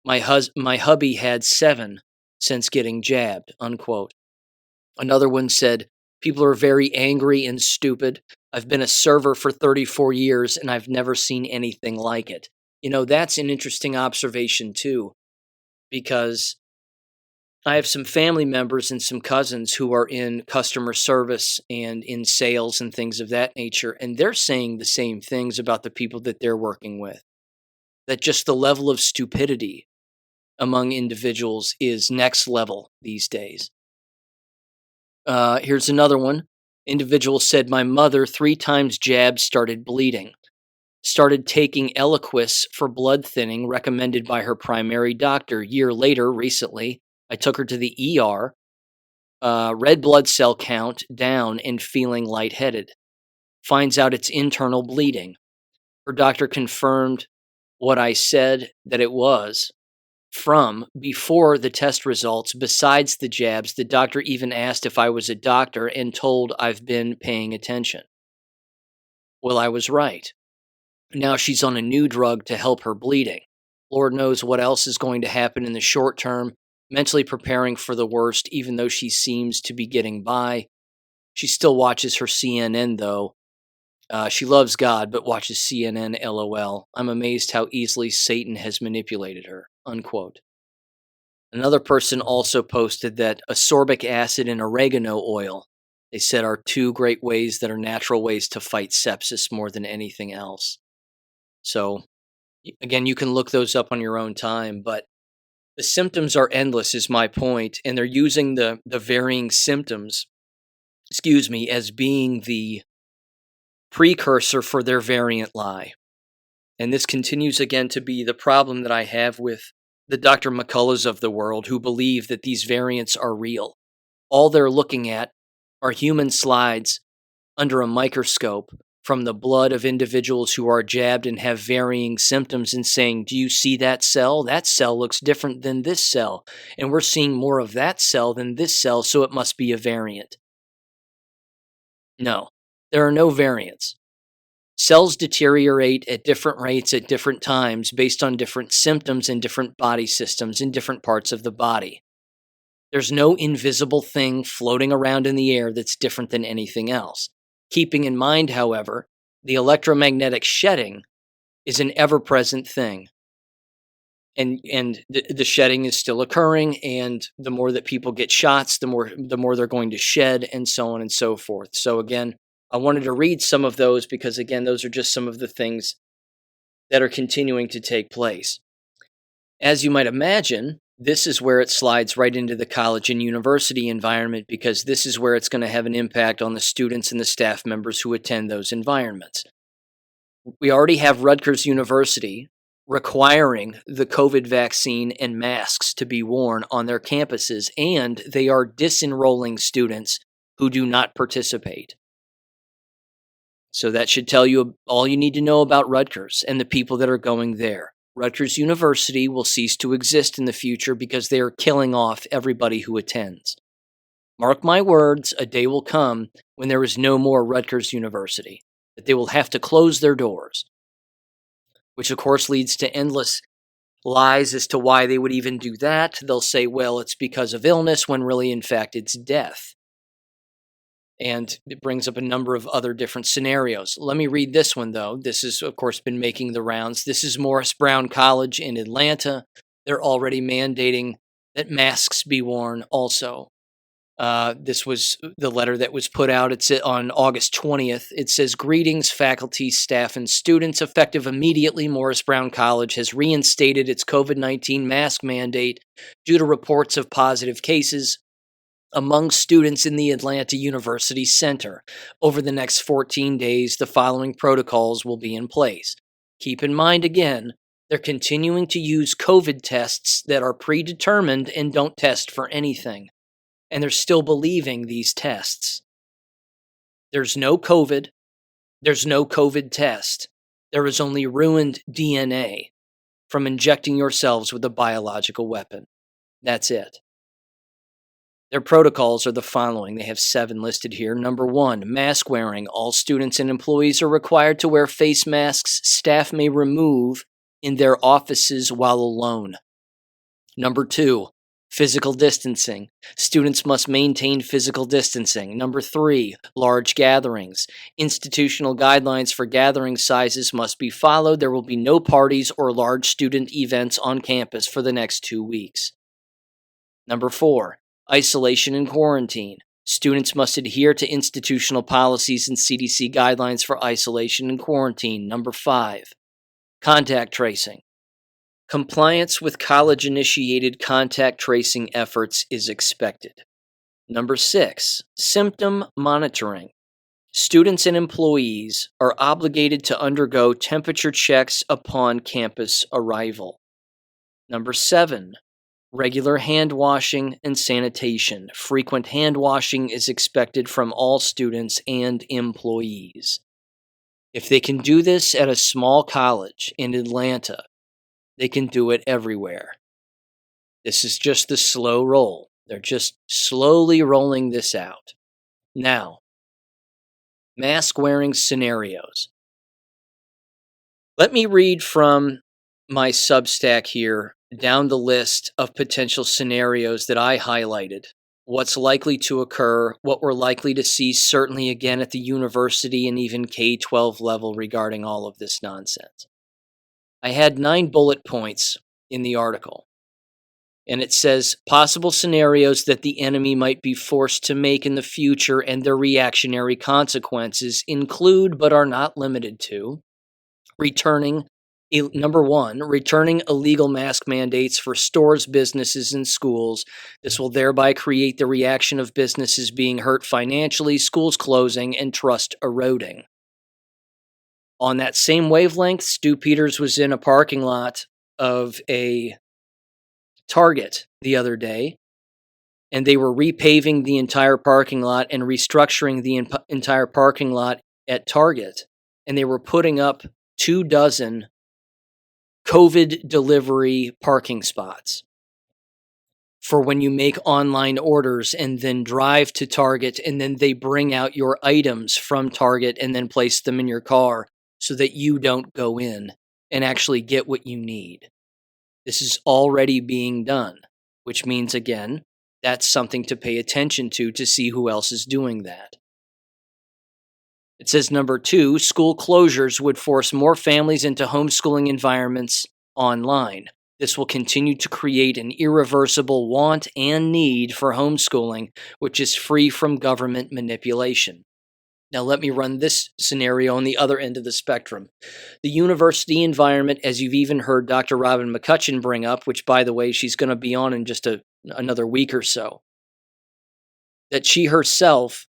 My hubby had 7 since getting jabbed, unquote. Another one said, people are very angry and stupid. I've been a server for 34 years and I've never seen anything like it. You know, that's an interesting observation too, because I have some family members and some cousins who are in customer service and in sales and things of that nature, and they're saying the same things about the people that they're working with. That just the level of stupidity among individuals is next level these days. Here's another one. Individual said, my mother 3 times jabbed started bleeding. Started taking Eliquis for blood thinning recommended by her primary doctor. Year later, recently, I took her to the ER. Red blood cell count down and feeling lightheaded. Finds out it's internal bleeding. Her doctor confirmed what I said that it was from before the test results. Besides the jabs, the doctor even asked if I was a doctor and told I've been paying attention. Well, I was right. Now she's on a new drug to help her bleeding. Lord knows what else is going to happen in the short term, mentally preparing for the worst, even though she seems to be getting by. She still watches her CNN, though. She loves God, but watches CNN, LOL. I'm amazed how easily Satan has manipulated her, unquote. Another person also posted that ascorbic acid and oregano oil, they said, are 2 great ways that are natural ways to fight sepsis more than anything else. So, again, you can look those up on your own time, but the symptoms are endless is my point, and they're using the varying symptoms, as being the precursor for their variant lie. And this continues again to be the problem that I have with the Dr. McCulloughs of the world who believe that these variants are real. All they're looking at are human slides under a microscope from the blood of individuals who are jabbed and have varying symptoms and saying, do you see that cell? That cell looks different than this cell. And we're seeing more of that cell than this cell, so it must be a variant. No, there are no variants. Cells deteriorate at different rates at different times based on different symptoms in different body systems in different parts of the body. There's no invisible thing floating around in the air that's different than anything else. Keeping in mind, however, the electromagnetic shedding is an ever-present thing. And the shedding is still occurring, and the more that people get shots, the more they're going to shed, and so on and so forth. So again, I wanted to read some of those because, again, those are just some of the things that are continuing to take place. As you might imagine, this is where it slides right into the college and university environment because this is where it's going to have an impact on the students and the staff members who attend those environments. We already have Rutgers University requiring the COVID vaccine and masks to be worn on their campuses, and they are disenrolling students who do not participate. So that should tell you all you need to know about Rutgers and the people that are going there. Rutgers University will cease to exist in the future because they are killing off everybody who attends. Mark my words, a day will come when there is no more Rutgers University, that they will have to close their doors, which of course leads to endless lies as to why they would even do that. They'll say, well, it's because of illness, when really, in fact, it's death. And it brings up a number of other different scenarios. Let me read this one, though. This has, of course, been making the rounds. This is Morris Brown College in Atlanta. They're already mandating that masks be worn also. This was the letter that was put out. It's on August 20th. It says, greetings, faculty, staff, and students. Effective immediately, Morris Brown College has reinstated its COVID-19 mask mandate due to reports of positive cases among students in the Atlanta University Center. Over the next 14 days, the following protocols will be in place. Keep in mind, again, they're continuing to use COVID tests that are predetermined and don't test for anything. And they're still believing these tests. There's no COVID. There's no COVID test. There is only ruined DNA from injecting yourselves with a biological weapon. That's it. Their protocols are the following. They have 7 listed here. Number 1, mask wearing. All students and employees are required to wear face masks staff may remove in their offices while alone. Number 2, physical distancing. Students must maintain physical distancing. Number 3, large gatherings. Institutional guidelines for gathering sizes must be followed. There will be no parties or large student events on campus for the next 2 weeks. Number 4, isolation and quarantine. Students must adhere to institutional policies and CDC guidelines for isolation and quarantine. Number 5, contact tracing. Compliance with college-initiated contact tracing efforts is expected. Number 6, symptom monitoring. Students and employees are obligated to undergo temperature checks upon campus arrival. Number 7, regular hand washing and sanitation. Frequent hand washing is expected from all students and employees. If they can do this at a small college in Atlanta, they can do it everywhere. This is just the slow roll. They're just slowly rolling this out. Now, mask wearing scenarios. Let me read from my Substack here down the list of potential scenarios that I highlighted. What's likely to occur, what we're likely to see certainly again at the university and even K-12 level regarding all of this nonsense. I had 9 bullet points in the article. And it says possible scenarios that the enemy might be forced to make in the future and their reactionary consequences include, but are not limited to, number 1, returning illegal mask mandates for stores, businesses, and schools. This will thereby create the reaction of businesses being hurt financially, schools closing, and trust eroding. On that same wavelength, Stu Peters was in a parking lot of a Target the other day, and they were repaving the entire parking lot and restructuring the entire parking lot at Target, and they were putting up 24 COVID delivery parking spots for when you make online orders and then drive to Target, and then they bring out your items from Target and then place them in your car so that you don't go in and actually get what you need. This is already being done, which means, again, that's something to pay attention to see who else is doing that. It says, number 2, school closures would force more families into homeschooling environments online. This will continue to create an irreversible want and need for homeschooling, which is free from government manipulation. Now, let me run this scenario on the other end of the spectrum. The university environment, as you've even heard Dr. Robin McCutcheon bring up, which, by the way, she's going to be on in just another week or so, that she herself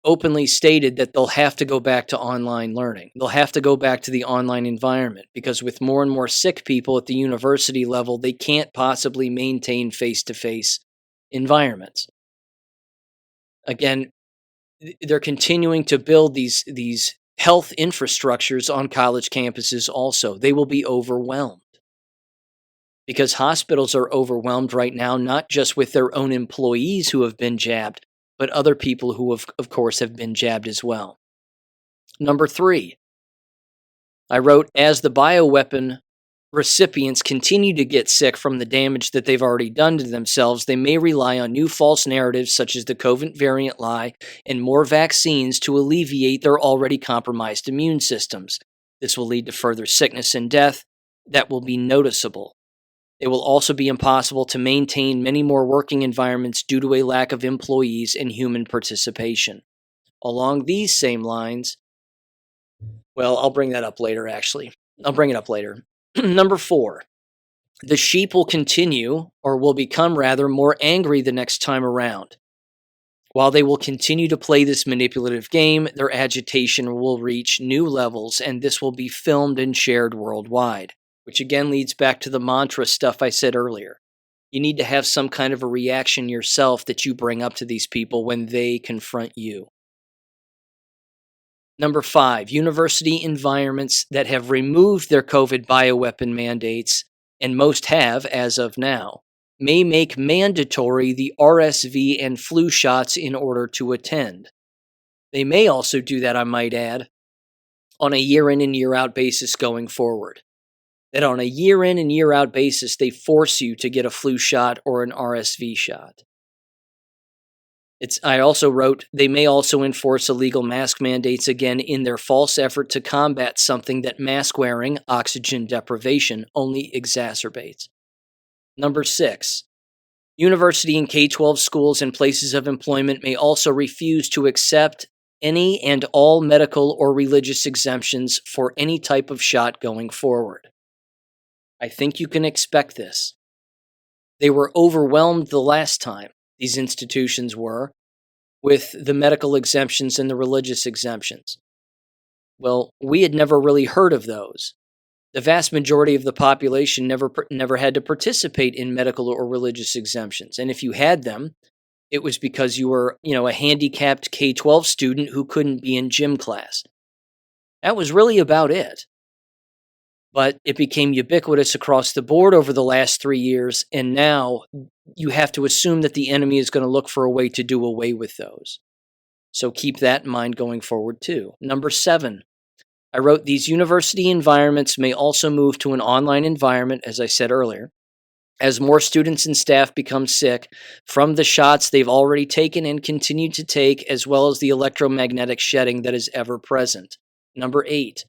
openly stated that they'll have to go back to online learning. They'll have to go back to the online environment because with more and more sick people at the university level, they can't possibly maintain face-to-face environments. Again, they're continuing to build these health infrastructures on college campuses also. They will be overwhelmed because hospitals are overwhelmed right now, not just with their own employees who have been jabbed, but other people who, of course, have been jabbed as well. Number 3, I wrote, as the bioweapon recipients continue to get sick from the damage that they've already done to themselves, they may rely on new false narratives such as the COVID variant lie and more vaccines to alleviate their already compromised immune systems. This will lead to further sickness and death that will be noticeable. It will also be impossible to maintain many more working environments due to a lack of employees and human participation. Along these same lines, well, I'll bring that up later, actually. I'll bring it up later. Number 4, the sheep will continue, or will become rather, more angry the next time around. While they will continue to play this manipulative game, their agitation will reach new levels, and this will be filmed and shared worldwide, which again leads back to the mantra stuff I said earlier. You need to have some kind of a reaction yourself that you bring up to these people when they confront you. Number 5, university environments that have removed their COVID bioweapon mandates, and most have as of now, may make mandatory the RSV and flu shots in order to attend. They may also do that, I might add, on a year in and year out basis going forward. That on a year in and year out basis, they force you to get a flu shot or an RSV shot. I also wrote, they may also enforce illegal mask mandates again in their false effort to combat something that mask wearing, oxygen deprivation, only exacerbates. Number 6, University and K-12 schools and places of employment may also refuse to accept any and all medical or religious exemptions for any type of shot going forward. I think you can expect this. They were overwhelmed the last time, these institutions were, with the medical exemptions and the religious exemptions. Well, we had never really heard of those. The vast majority of the population never had to participate in medical or religious exemptions. And if you had them, it was because you were, a handicapped K-12 student who couldn't be in gym class. That was really about it. But it became ubiquitous across the board over the last 3 years, and now you have to assume that the enemy is going to look for a way to do away with those. So keep that in mind going forward too. Number 7, I wrote these university environments may also move to an online environment, as I said earlier, as more students and staff become sick from the shots they've already taken and continue to take, as well as the electromagnetic shedding that is ever present. Number 8,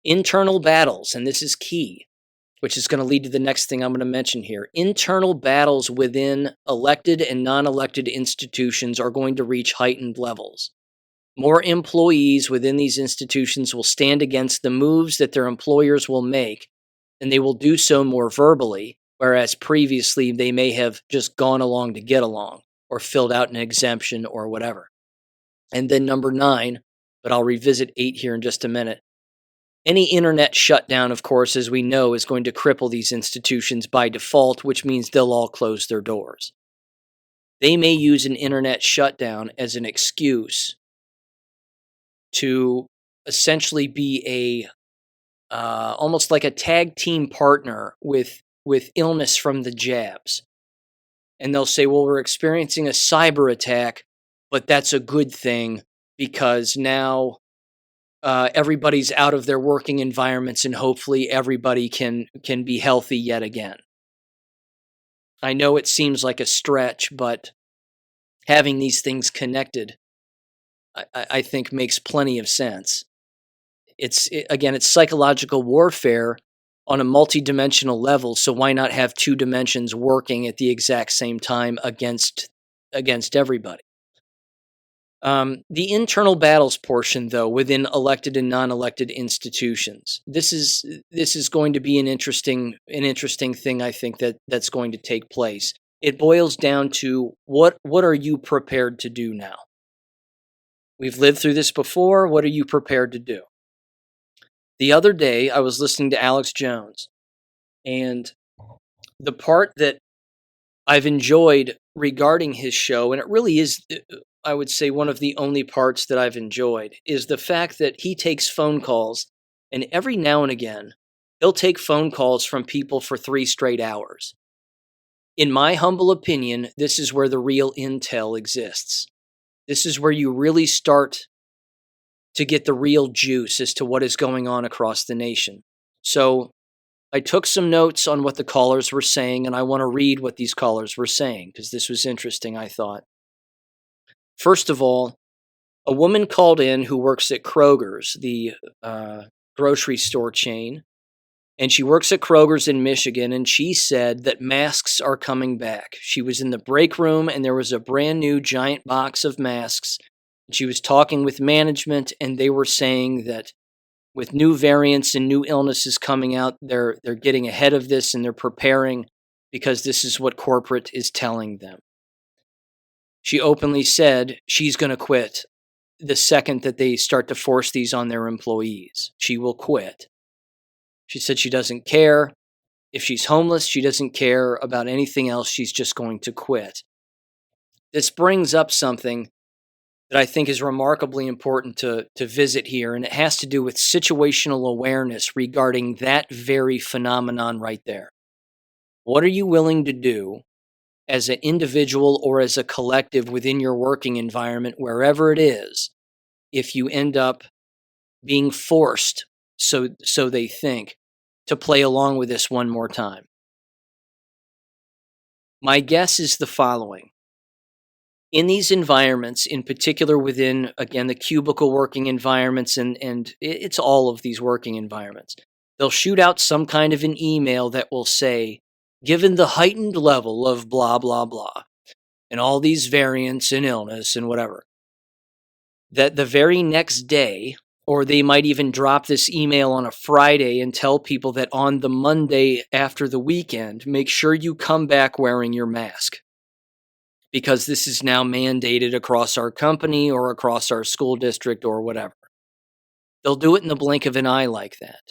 internal battles, and this is key, which is going to lead to the next thing I'm going to mention here. Internal battles within elected and non-elected institutions are going to reach heightened levels. More employees within these institutions will stand against the moves that their employers will make, and they will do so more verbally, whereas previously they may have just gone along to get along or filled out an exemption or whatever. And then number 9, but I'll revisit 8 here in just a minute. Any internet shutdown, of course, as we know, is going to cripple these institutions by default, which means they'll all close their doors. They may use an internet shutdown as an excuse to essentially be almost like a tag team partner with illness from the jabs. And they'll say, well, we're experiencing a cyber attack, but that's a good thing because now everybody's out of their working environments and hopefully everybody can be healthy yet again. I know it seems like a stretch, but having these things connected, I think makes plenty of sense. It's psychological warfare on a multidimensional level, so why not have 2 dimensions working at the exact same time against everybody? The internal battles portion, though, within elected and non-elected institutions, this is going to be an interesting thing. I think that's going to take place. It boils down to what are you prepared to do now? We've lived through this before. What are you prepared to do? The other day, I was listening to Alex Jones, and the part that I've enjoyed regarding his show, and it really is, I would say, one of the only parts that I've enjoyed, is the fact that he takes phone calls, and every now and again, he'll take phone calls from people for 3 straight hours. In my humble opinion, this is where the real intel exists. This is where you really start to get the real juice as to what is going on across the nation. So I took some notes on what the callers were saying, and I want to read what these callers were saying because this was interesting, I thought. First of all, a woman called in who works at Kroger's, the grocery store chain, and she works at Kroger's in Michigan, and she said that masks are coming back. She was in the break room, and there was a brand new giant box of masks. She was talking with management, and they were saying that with new variants and new illnesses coming out, they're getting ahead of this, and they're preparing because this is what corporate is telling them. She openly said she's going to quit the second that they start to force these on their employees. She will quit. She said she doesn't care. If she's homeless, she doesn't care about anything else. She's just going to quit. This brings up something that I think is remarkably important to visit here, and it has to do with situational awareness regarding that very phenomenon right there. What are you willing to do as an individual or as a collective within your working environment, wherever it is, if you end up being forced, so they think, to play along with this one more time? My guess is the following. In these environments, in particular within, again, the cubicle working environments, and it's all of these working environments, they'll shoot out some kind of an email that will say, given the heightened level of blah, blah, blah, and all these variants and illness and whatever, that the very next day, or they might even drop this email on a Friday and tell people that on the Monday after the weekend, make sure you come back wearing your mask, because this is now mandated across our company or across our school district or whatever. They'll do it in the blink of an eye like that.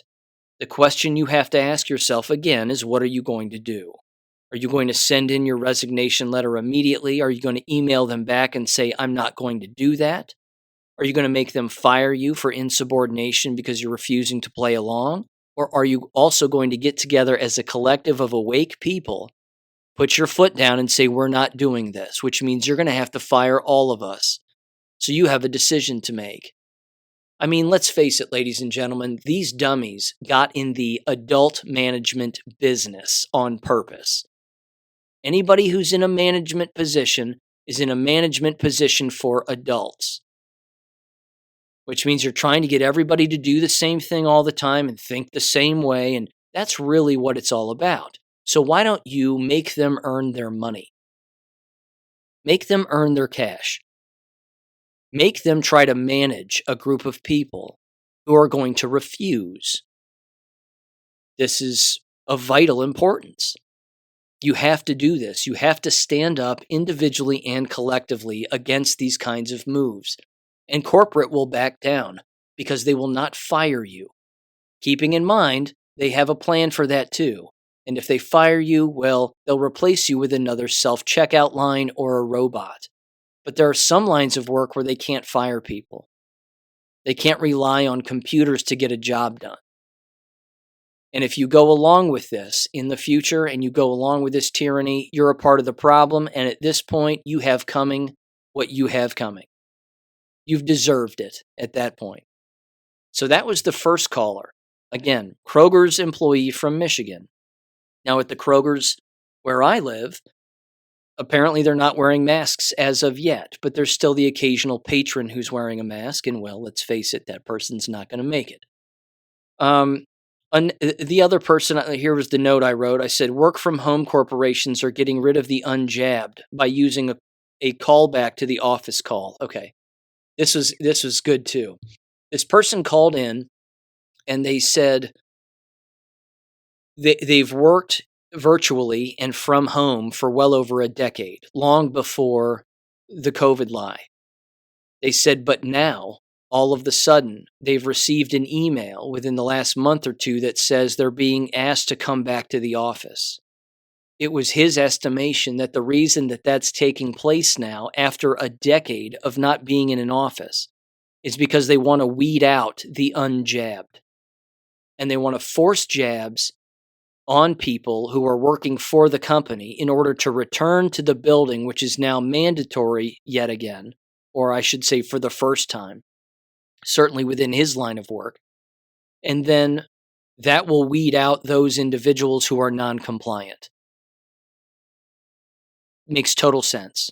The question you have to ask yourself again is, what are you going to do? Are you going to send in your resignation letter immediately? Are you going to email them back and say, I'm not going to do that? Are you going to make them fire you for insubordination because you're refusing to play along? Or are you also going to get together as a collective of awake people, put your foot down and say, we're not doing this, which means you're going to have to fire all of us. So you have a decision to make. I mean, let's face it, ladies and gentlemen, these dummies got in the adult management business on purpose. Anybody who's in a management position is in a management position for adults, which means you're trying to get everybody to do the same thing all the time and think the same way, and that's really what it's all about. So why don't you make them earn their money? Make them earn their cash. Make them try to manage a group of people who are going to refuse. This is of vital importance. You have to do this. You have to stand up individually and collectively against these kinds of moves. And corporate will back down because they will not fire you. Keeping in mind, they have a plan for that too. And if they fire you, well, they'll replace you with another self-checkout line or a robot. But there are some lines of work where they can't fire people. They can't rely on computers to get a job done. And if you go along with this in the future and you go along with this tyranny, you're a part of the problem. And at this point, you have coming what you have coming. You've deserved it at that point. So that was the first caller. Again, Kroger's employee from Michigan. Now at the Kroger's where I live, apparently they're not wearing masks as of yet, but there's still the occasional patron who's wearing a mask, and well, let's face it, that person's not going to make it. The other person, here was the note I wrote. I said, work from home corporations are getting rid of the unjabbed by using a callback to the office call. Okay, this was good too. This person called in and they said they've worked virtually and from home for well over a decade, long before the COVID lie. They said, but now, all of the sudden, they've received an email within the last month or two that says they're being asked to come back to the office. It was his estimation that the reason that that's taking place now, after a decade of not being in an office, is because they want to weed out the unjabbed. And they want to force jabs on people who are working for the company in order to return to the building, which is now mandatory yet again, or I should say for the first time, certainly within his line of work. And then that will weed out those individuals who are non-compliant. Makes total sense.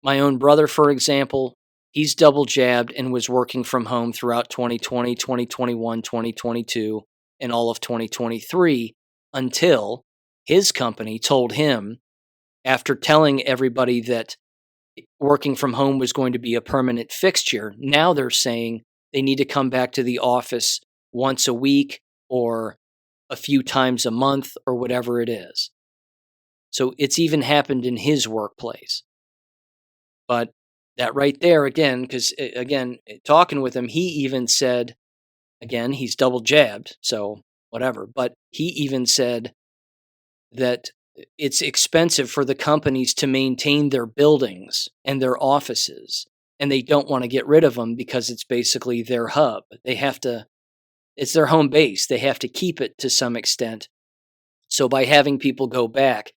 My own brother, for example, he's double jabbed and was working from home throughout 2020, 2021, 2022, and all of 2023 until his company told him, after telling everybody that working from home was going to be a permanent fixture, now they're saying they need to come back to the office once a week or a few times a month or whatever it is. So it's even happened in his workplace. But that right there, again, because again, talking with him, he even said, again, he's double jabbed, so whatever, but he even said that it's expensive for the companies to maintain their buildings and their offices, and they don't want to get rid of them because it's basically their hub. They have to, it's their home base. They have to keep it to some extent. So by having people go back,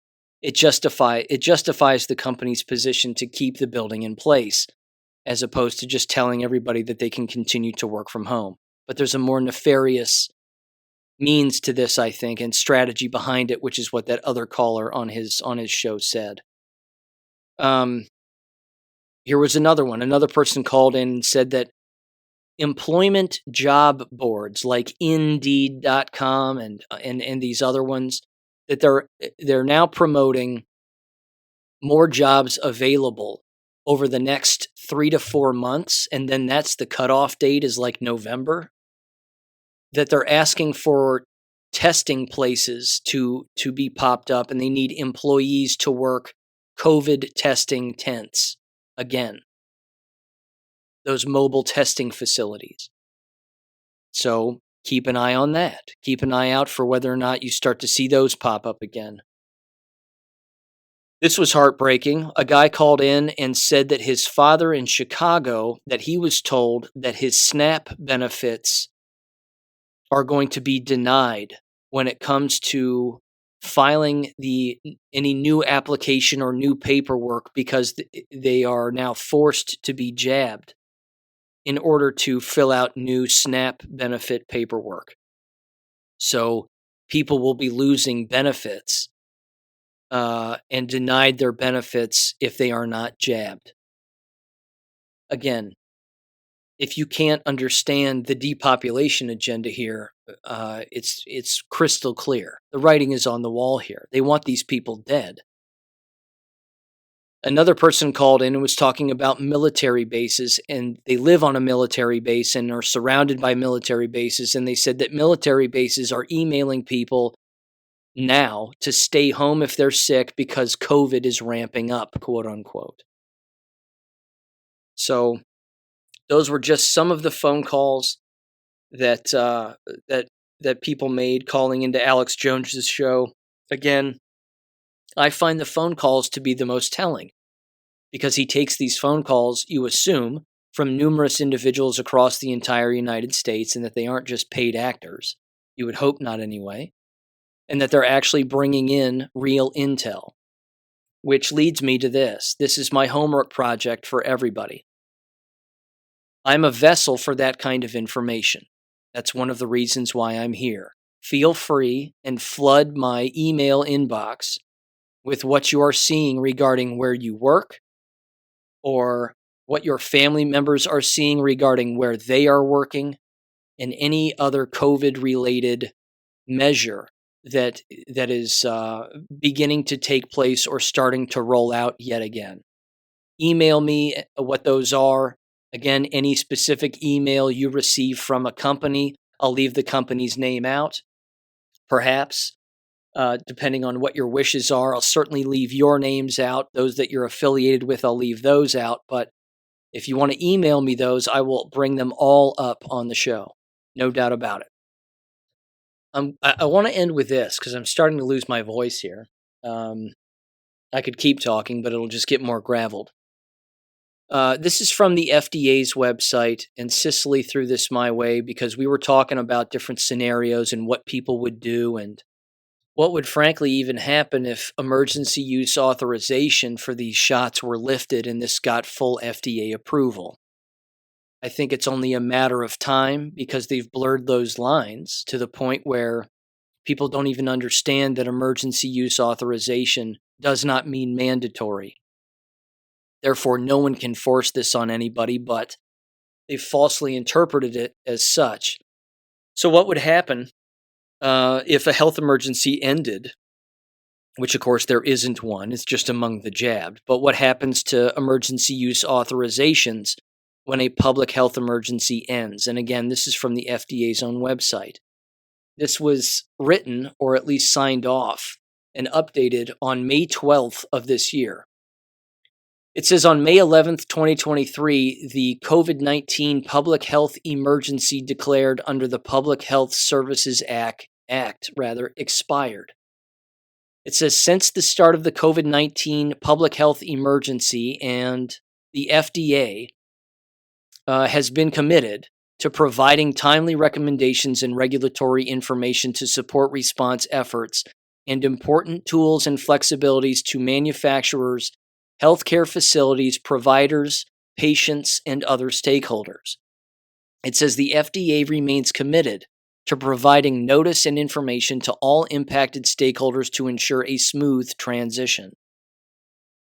it justifies the company's position to keep the building in place, as opposed to just telling everybody that they can continue to work from home. But there's a more nefarious means to this, I think, and strategy behind it, which is what that other caller on his show said. Here was another one. Another person called in and said that employment job boards like Indeed.com and these other ones, that they're now promoting more jobs available over the next 3 to 4 months, and then that's the cutoff date is like November, that they're asking for testing places to be popped up, and they need employees to work COVID testing tents again, those mobile testing facilities. So keep an eye on that. Keep an eye out for whether or not you start to see those pop up again. This was heartbreaking. A guy called in and said that his father in Chicago, that he was told that his SNAP benefits are going to be denied when it comes to filing any new application or new paperwork, because they are now forced to be jabbed in order to fill out new SNAP benefit paperwork. So people will be losing benefits and denied their benefits if they are not jabbed. Again, if you can't understand the depopulation agenda here, it's crystal clear. The writing is on the wall here. They want these people dead. Another person called in and was talking about military bases, and they live on a military base and are surrounded by military bases, and they said that military bases are emailing people now to stay home if they're sick because COVID is ramping up, quote unquote. So those were just some of the phone calls that that people made calling into Alex Jones's show. Again, I find the phone calls to be the most telling, because he takes these phone calls, you assume, from numerous individuals across the entire United States, and that they aren't just paid actors. You would hope not anyway. And that they're actually bringing in real intel. Which leads me to this. This is my homework project for everybody. I'm a vessel for that kind of information. That's one of the reasons why I'm here. Feel free and flood my email inbox with what you are seeing regarding where you work, or what your family members are seeing regarding where they are working, and any other COVID-related measure that is beginning to take place or starting to roll out yet again. Email me what those are. Again, any specific email you receive from a company, I'll leave the company's name out. Perhaps, depending on what your wishes are, I'll certainly leave your names out. Those that you're affiliated with, I'll leave those out. But if you want to email me those, I will bring them all up on the show. No doubt about it. I want to end with this because I'm starting to lose my voice here. I could keep talking, but it'll just get more graveled. This is from the FDA's website, and Cicely threw this my way because we were talking about different scenarios and what people would do, and what would frankly even happen if emergency use authorization for these shots were lifted and this got full FDA approval. I think it's only a matter of time, because they've blurred those lines to the point where people don't even understand that emergency use authorization does not mean mandatory. Therefore, no one can force this on anybody, but they've falsely interpreted it as such. So what would happen if a health emergency ended, which of course there isn't one, it's just among the jabbed, but what happens to emergency use authorizations when a public health emergency ends? And again, this is from the FDA's own website. This was written, or at least signed off, and updated on May 12th of this year. It says on May 11th, 2023, the COVID-19 public health emergency declared under the Public Health Services Act expired. It says since the start of the COVID-19 public health emergency, and the FDA has been committed to providing timely recommendations and regulatory information to support response efforts, and important tools and flexibilities to manufacturers, healthcare facilities, providers, patients, and other stakeholders. It says the FDA remains committed to providing notice and information to all impacted stakeholders to ensure a smooth transition.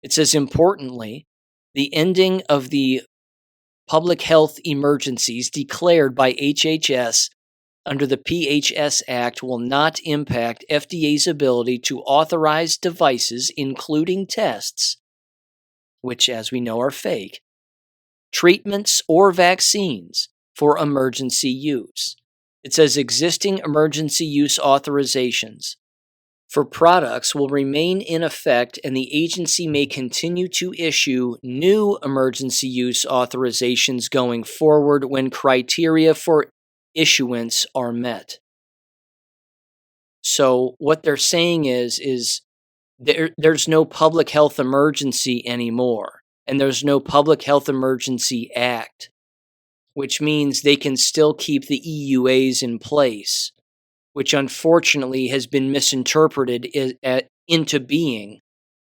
It says, importantly, the ending of the public health emergencies declared by HHS under the PHS Act will not impact FDA's ability to authorize devices, including tests, which, as we know, are fake, treatments, or vaccines for emergency use. It says existing emergency use authorizations for products will remain in effect, and the agency may continue to issue new emergency use authorizations going forward when criteria for issuance are met. So what they're saying is there's no public health emergency anymore, and there's no Public Health Emergency Act, which means they can still keep the EUAs in place, which unfortunately has been misinterpreted into being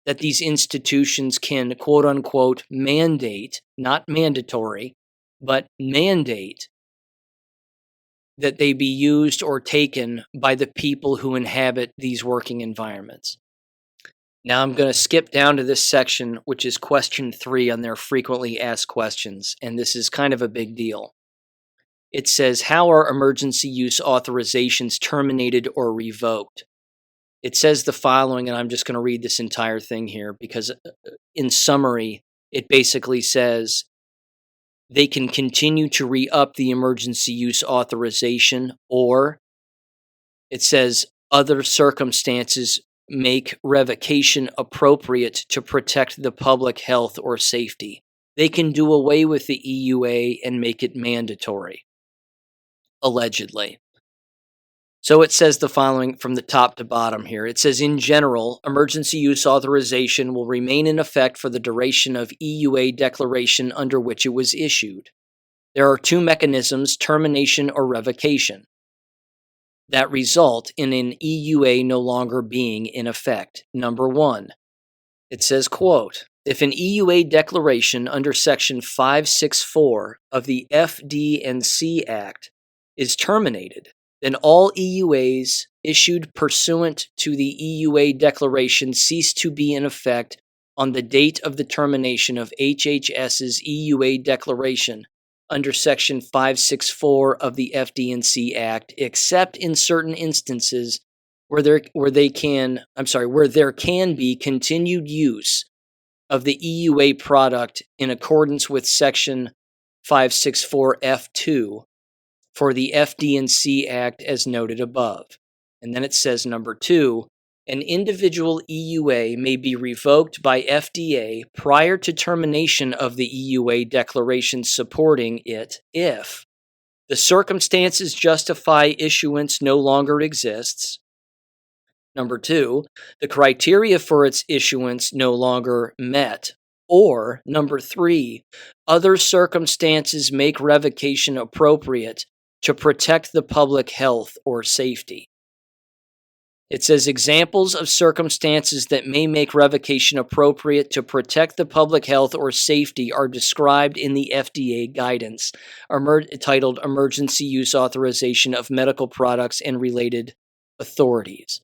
that these institutions can, quote unquote, mandate, not mandatory, but mandate that they be used or taken by the people who inhabit these working environments. Now I'm going to skip down to this section, which is question 3 on their frequently asked questions, and this is kind of a big deal. It says, how are emergency use authorizations terminated or revoked? It says the following, and I'm just going to read this entire thing here because in summary, it basically says they can continue to re-up the emergency use authorization, or it says other circumstances make revocation appropriate to protect the public health or safety. They can do away with the EUA and make it mandatory, allegedly. So it says the following from the top to bottom here. It says, in general, emergency use authorization will remain in effect for the duration of EUA declaration under which it was issued. There are 2 mechanisms, termination or revocation, that result in an EUA no longer being in effect. Number 1, it says, quote, if an EUA declaration under Section 564 of the FD&C Act is terminated, then all EUAs issued pursuant to the EUA declaration cease to be in effect on the date of the termination of HHS's EUA declaration under Section 564 of the FD&C Act, except in certain instances where there can be continued use of the EUA product in accordance with Section 564F2 for the FD&C Act as noted above. And then it says number 2, an individual EUA may be revoked by FDA prior to termination of the EUA declaration supporting it if the circumstances justify issuance no longer exists. Number 2, the criteria for its issuance no longer met. Or number 3, other circumstances make revocation appropriate to protect the public health or safety. It says examples of circumstances that may make revocation appropriate to protect the public health or safety are described in the FDA guidance titled Emergency Use Authorization of Medical Products and Related Authorities.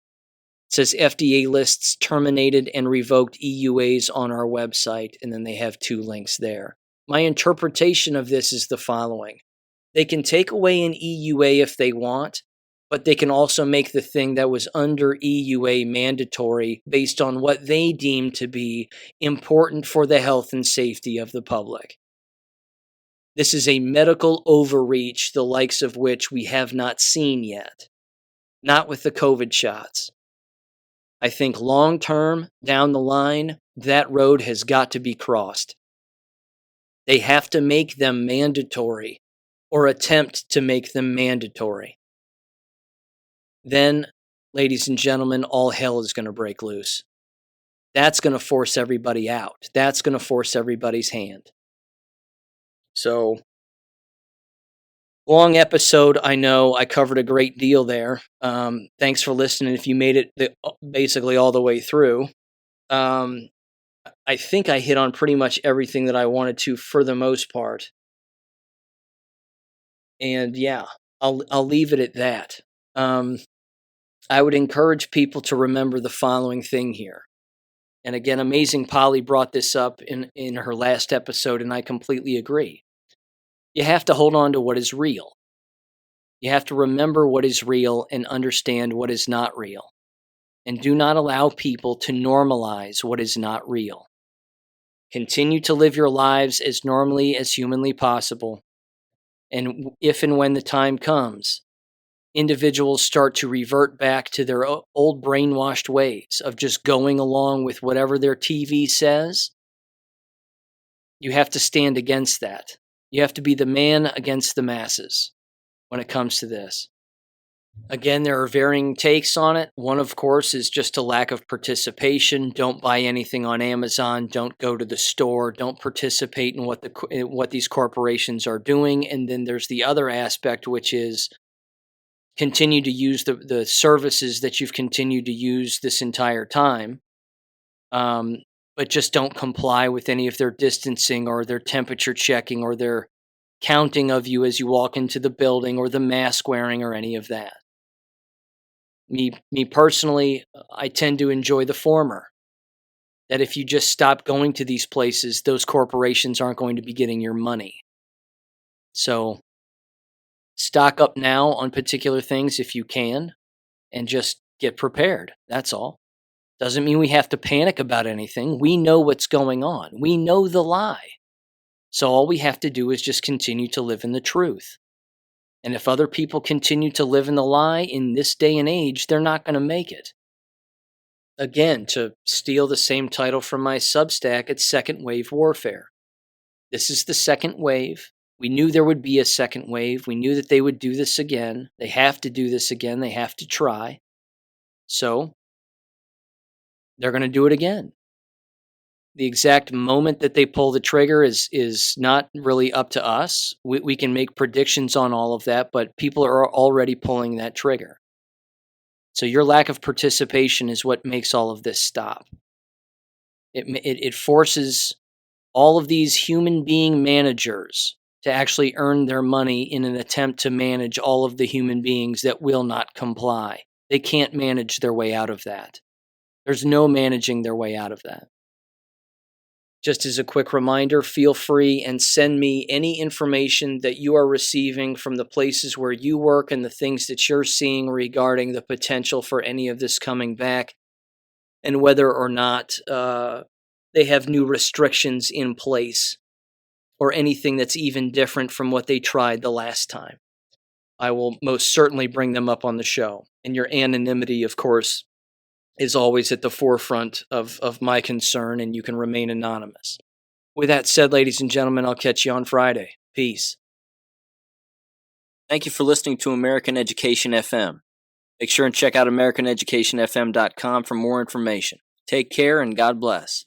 It says FDA lists terminated and revoked EUAs on our website, and then they have 2 links there. My interpretation of this is the following. They can take away an EUA if they want, but they can also make the thing that was under EUA mandatory based on what they deem to be important for the health and safety of the public. This is a medical overreach, the likes of which we have not seen yet. Not with the COVID shots. I think long term, down the line, that road has got to be crossed. They have to make them mandatory, or attempt to make them mandatory. Then, ladies and gentlemen, all hell is going to break loose. That's going to force everybody out. That's going to force everybody's hand. So, long episode, I know. I covered a great deal there. Thanks for listening if you made it basically all the way through. I think I hit on pretty much everything that I wanted to for the most part. And yeah, I'll leave it at that. I would encourage people to remember the following thing here. And again, Amazing Polly brought this up in her last episode, and I completely agree. You have to hold on to what is real. You have to remember what is real and understand what is not real. And do not allow people to normalize what is not real. Continue to live your lives as normally as humanly possible. And if and when the time comes, individuals start to revert back to their old brainwashed ways of just going along with whatever their TV says, you have to stand against that. You have to be the man against the masses when it comes to this. Again, there are varying takes on it. One, of course, is just a lack of participation. Don't buy anything on Amazon. Don't go to the store. Don't participate in what these corporations are doing. And then there's the other aspect, which is continue to use the services that you've continued to use this entire time, but just don't comply with any of their distancing or their temperature checking or their counting of you as you walk into the building or the mask wearing or any of that. Me personally, I tend to enjoy the former. That if you just stop going to these places, those corporations aren't going to be getting your money. So stock up now on particular things if you can, and just get prepared. That's all. Doesn't mean we have to panic about anything. We know what's going on. We know the lie. So all we have to do is just continue to live in the truth. And if other people continue to live in the lie in this day and age, they're not going to make it. Again, to steal the same title from my Substack, it's second wave warfare. This is the second wave. We knew there would be a second wave. We knew that they would do this again. They have to do this again. They have to try. So they're going to do it again. The exact moment that they pull the trigger is not really up to us. We can make predictions on all of that, but people are already pulling that trigger. So your lack of participation is what makes all of this stop. It forces all of these human being managers to actually earn their money in an attempt to manage all of the human beings that will not comply. They can't manage their way out of that. There's no managing their way out of that. Just as a quick reminder, feel free and send me any information that you are receiving from the places where you work and the things that you're seeing regarding the potential for any of this coming back and whether or not they have new restrictions in place or anything that's even different from what they tried the last time. I will most certainly bring them up on the show. And your anonymity, of course, is always at the forefront of my concern, and you can remain anonymous. With that said, ladies and gentlemen, I'll catch you on Friday. Peace. Thank you for listening to American Education FM. Make sure and check out AmericanEducationFM.com for more information. Take care and God bless.